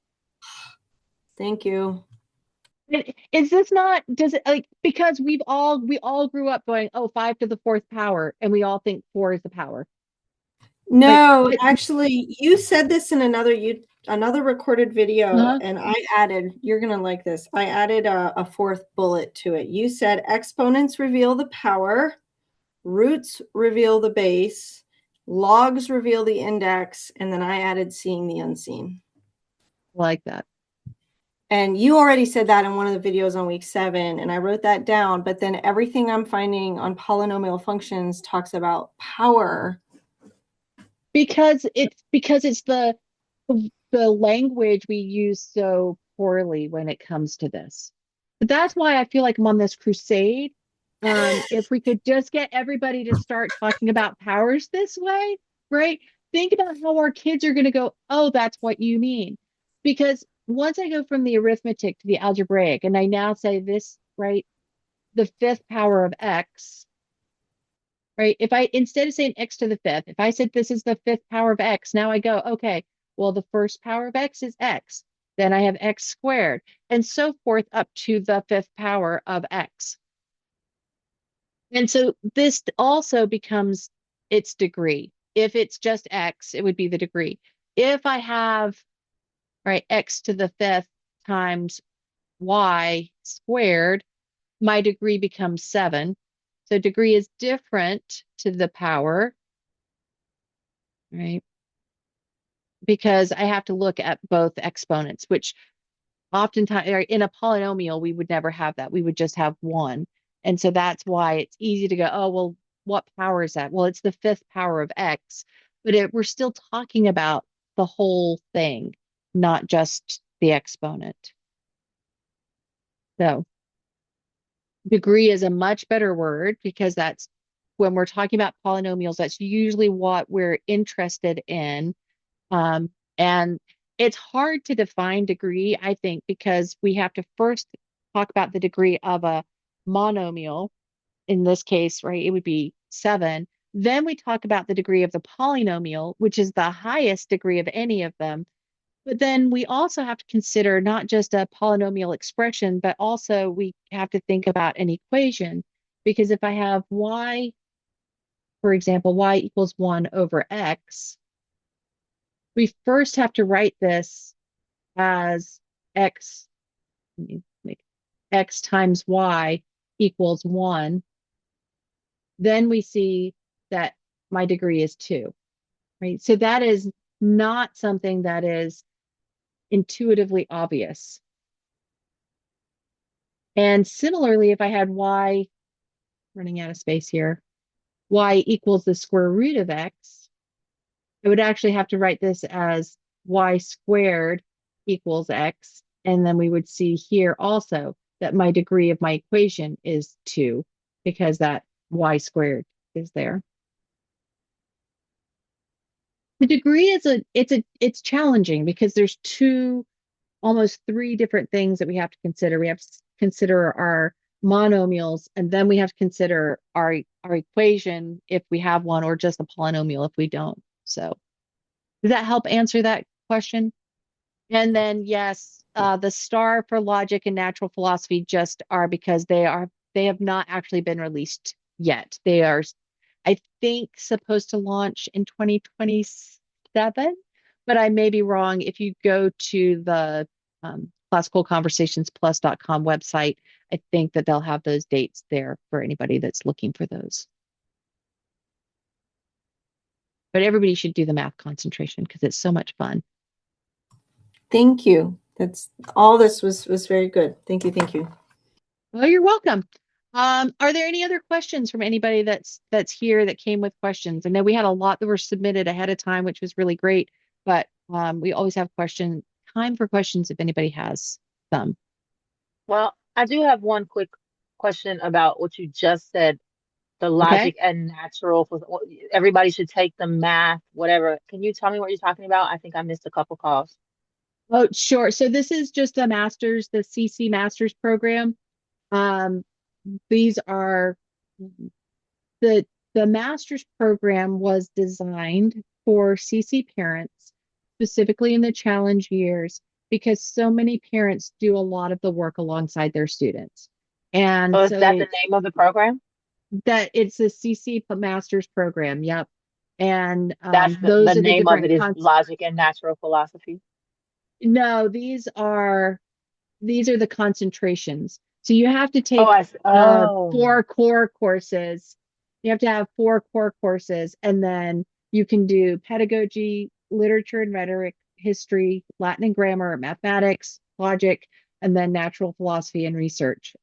Thank you. Is this not, does it like, because we all grew up going, oh, 5 to the 4th power, and we all think 4 is the power. No, Like, actually, you said this in another recorded video, uh-huh. and I added, you're gonna like this. I added a fourth bullet to it. You said exponents reveal the power, roots reveal the base, logs reveal the index, and then I added seeing the unseen. Like that. And you already said that in one of the videos on week 7, and I wrote that down, but then everything I'm finding on polynomial functions talks about power. Because it's the language we use so poorly when it comes to this. But that's why I feel like I'm on this crusade. If we could just get everybody to start talking about powers this way, right? Think about how our kids are going to go, oh, that's what you mean. Because once I go from the arithmetic to the algebraic, and I now say this, right, the 5th power of x, right? If I, instead of saying x to the 5th, if I said this is the 5th power of x, now I go, okay, well, the first power of x is x. Then I have x squared, and so forth up to the 5th power of x. And so this also becomes its degree. If it's just x, it would be the degree. If I have, right, x to the 5th times y squared, my degree becomes 7. So degree is different to the power, right? Because I have to look at both exponents, which oftentimes in a polynomial, we would never have that. We would just have one. And so that's why it's easy to go, oh, well, what power is that? Well, it's the 5th power of x, but we're still talking about the whole thing, not just the exponent. So degree is a much better word because that's when we're talking about polynomials, that's usually what we're interested in. And it's hard to define degree, I think, because we have to first talk about the degree of a monomial. In this case, right, it would be 7. Then we talk about the degree of the polynomial, which is the highest degree of any of them. But then we also have to consider not just a polynomial expression, but also we have to think about an equation. Because if I have y, for example, y equals 1 over x, we first have to write this as x, let me make x times y equals 1. Then we see that my degree is 2, right? So that is not something that is intuitively obvious. And similarly, if I had y, running out of space here, y equals the square root of x, I would actually have to write this as y squared equals x. And then we would see here also that my degree of my equation is 2 because that y squared is there. The degree is it's challenging because there's almost 3 different things that we have to consider. We have to consider our monomials, and then we have to consider our equation if we have one, or just a polynomial if we don't. So does that help answer that question? And then yes, the star for logic and natural philosophy just are because they have not actually been released yet. They are, I think, supposed to launch in 2027, but I may be wrong. If you go to the classicalconversationsplus.com website, I think that they'll have those dates there for anybody that's looking for those. But everybody should do the math concentration because it's so much fun. Thank you. That's all. This was very good. Thank you. Thank you. Well, you're welcome. Are there any other questions from anybody that's here that came with questions? I know we had a lot that were submitted ahead of time, which was really great, but we always have time for questions if anybody has some. Well, I do have one quick question about what you just said, the Okay. logic and natural. Everybody should take the math, whatever. Can you tell me what you're talking about? I think I missed a couple calls. Oh, sure. So this is just a master's, the CC master's program. These are the master's program was designed for CC parents, specifically in the challenge years, because so many parents do a lot of the work alongside their students. And So is that so the name of the program? that it's a CC master's program. Yep. And That's the those are the name of it different is logic and natural philosophy. No, these are the concentrations. So you have to Oh, take I see. Oh, 4 core courses. You have to have 4 core courses, and then you can do pedagogy, literature and rhetoric, history, Latin and grammar, mathematics, logic, and then natural philosophy and research.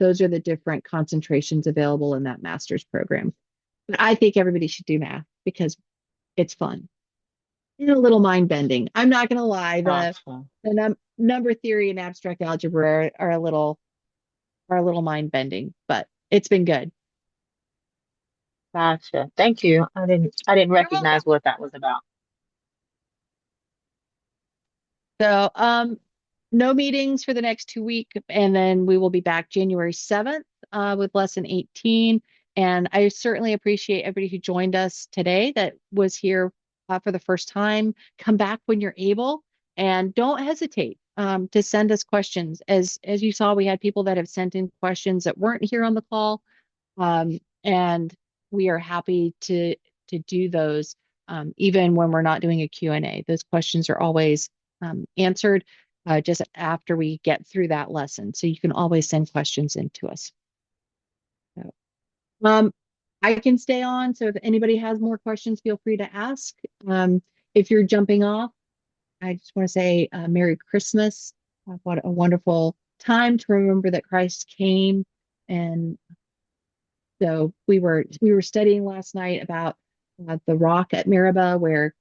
Those are the different concentrations available in that master's program. But I think everybody should do math because it's fun and a little mind bending. I'm not going to lie, gotcha. the number theory and abstract algebra are a little mind bending, but it's been good. Gotcha. Thank you. I didn't You're recognize welcome. what that was about. So, no meetings for the next 2 weeks, and then we will be back January 7th with lesson 18. And I certainly appreciate everybody who joined us today that was here for the first time. Come back when you're able, and don't hesitate to send us questions. As you saw, we had people that have sent in questions that weren't here on the call, and we are happy to do those even when we're not doing a Q&A. Those questions are always answered just after we get through that lesson. So you can always send questions in to us. So, I can stay on. So if anybody has more questions, feel free to ask. If you're jumping off, I just want to say Merry Christmas. What a wonderful time to remember that Christ came. And so we were studying last night about the rock at Meribah where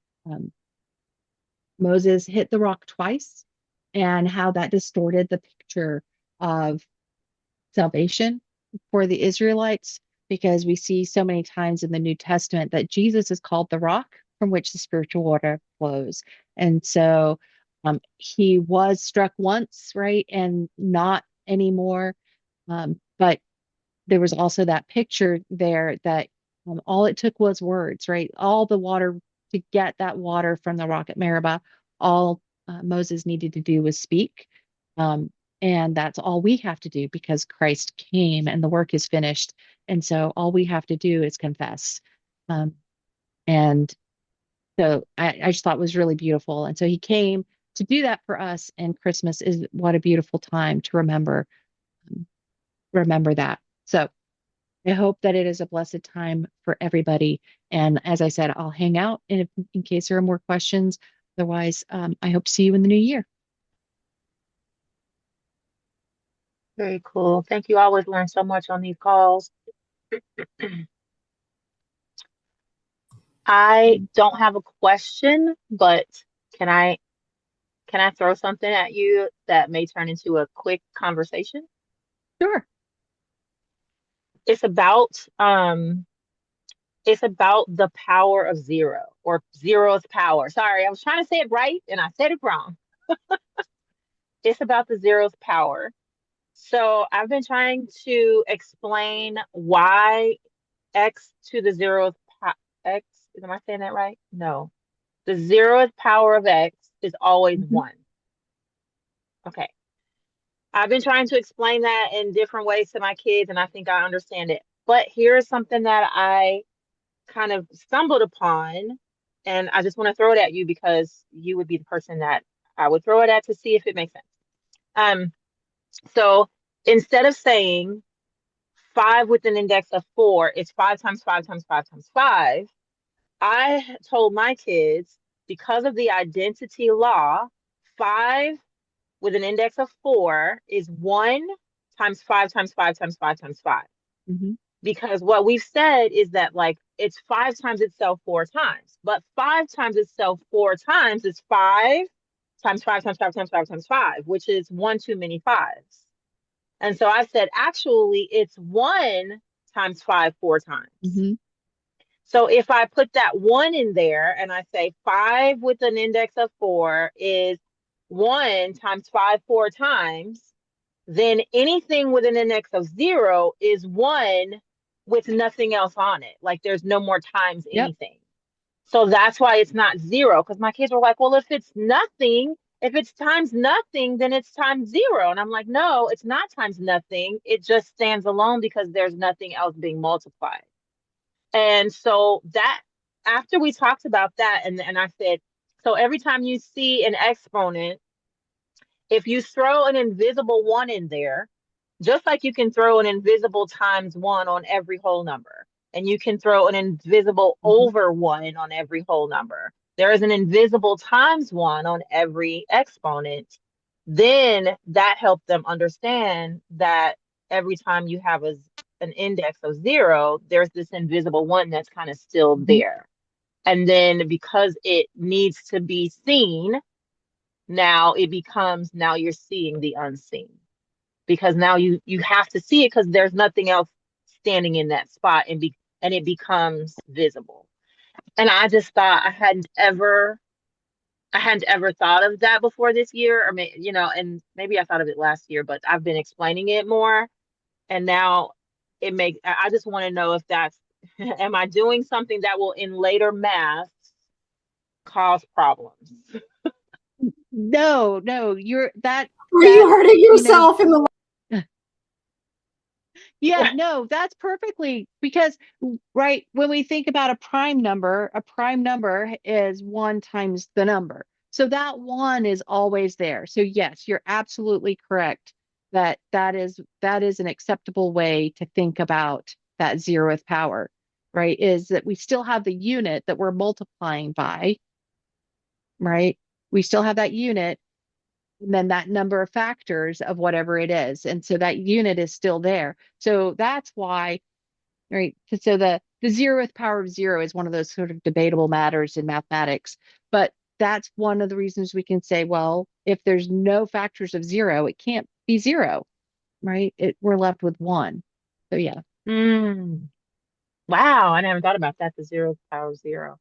Moses hit the rock twice and how that distorted the picture of salvation for the Israelites, because we see so many times in the New Testament that Jesus is called the rock from which the spiritual water flows. And so he was struck once, right? And not anymore. But there was also that picture there that all it took was words, right? All the water to get that water from the rock at Meribah, all Moses needed to do was speak. And that's all we have to do because Christ came and the work is finished. And so all we have to do is confess. And so I just thought it was really beautiful. And so he came to do that for us. And Christmas is what a beautiful time to remember that. So I hope that it is a blessed time for everybody. And as I said, I'll hang out in case there are more questions. Otherwise, I hope to see you in the new year. Very cool. Thank you. I always learn so much on these calls. I don't have a question, but can I throw something at you that may turn into a quick conversation? Sure. It's about the power of zero, or zero's power. Sorry, I was trying to say it right and I said it wrong. It's about the zero's power. So I've been trying to explain why x to the zeroth x, am I saying that right? No. The zeroth power of x is always 1. Okay. I've been trying to explain that in different ways to my kids, and I think I understand it. But here's something that I kind of stumbled upon, and I just want to throw it at you because you would be the person that I would throw it at to see if it makes sense. So instead of saying 5 with an index of 4, it's 5 times 5 times 5 times 5. I told my kids, because of the identity law, 5 with an index of 4 is 1 times 5 times 5 times 5 times 5. Because what we've said is that, like, it's 5 times itself 4 times, but 5 times itself 4 times is 5 times 5 times 5 times 5 times 5, which is 1 too many 5s. And so I said, actually, it's 1 times 5 4 times. So if I put that 1 in there and I say 5 with an index of 4 is 1 times 5 4 times, then anything with an index of 0 is 1 with nothing else on it. Like, there's no more times anything. So that's why it's not 0, because my kids were like, well, if it's nothing, if it's times nothing, then it's times 0. And I'm like, no, it's not times nothing. It just stands alone because there's nothing else being multiplied. And so that, after we talked about that, and I said, so every time you see an exponent, if you throw an invisible 1 in there, just like you can throw an invisible times 1 on every whole number, and you can throw an invisible over 1 on every whole number, there is an invisible times 1 on every exponent, then that helped them understand that every time you have an index of 0, there's this invisible 1 that's kind of still there. And then because it needs to be seen, now it becomes, now you're seeing the unseen. Because now you have to see it because there's nothing else standing in that spot, and it becomes visible. And I just thought I hadn't ever thought of that before this year, or and maybe I thought of it last year, but I've been explaining it more, and now I just want to know if that's am I doing something that will in later math cause problems? No, you're that. Were you hurting yourself in the? Yeah, no, that's perfectly, because right when we think about a prime number is 1 times the number. So that 1 is always there. So yes, you're absolutely correct that is an acceptable way to think about that 0th power, right? Is that we still have the unit that we're multiplying by, right? We still have that unit, and then that number of factors of whatever it is. And so that unit is still there. So that's why, right? So the 0th power of 0 is one of those sort of debatable matters in mathematics. But that's one of the reasons we can say, well, if there's no factors of 0, it can't be 0, right? We're left with 1. So yeah. Wow, I never thought about that, the 0th power of 0.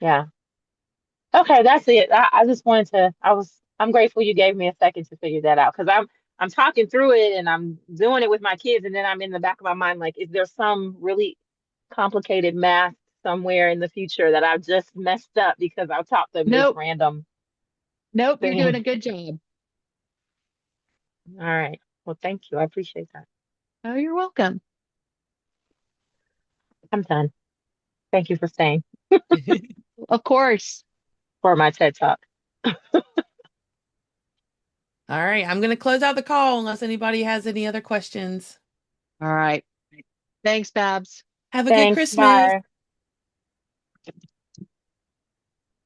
Yeah. Okay, that's it. I just wanted to, I'm grateful you gave me a second to figure that out, because I'm talking through it and I'm doing it with my kids, and then I'm in the back of my mind like, is there some really complicated math somewhere in the future that I've just messed up because I've taught them this Nope. random Nope, thing? you're doing a good job. All right. Well, thank you. I appreciate that. Oh, you're welcome. I'm done. Thank you for staying Of course. for my TED Talk. All right, I'm going to close out the call unless anybody has any other questions. All right. Thanks, Babs. Have a good Thanks. Christmas. Bye.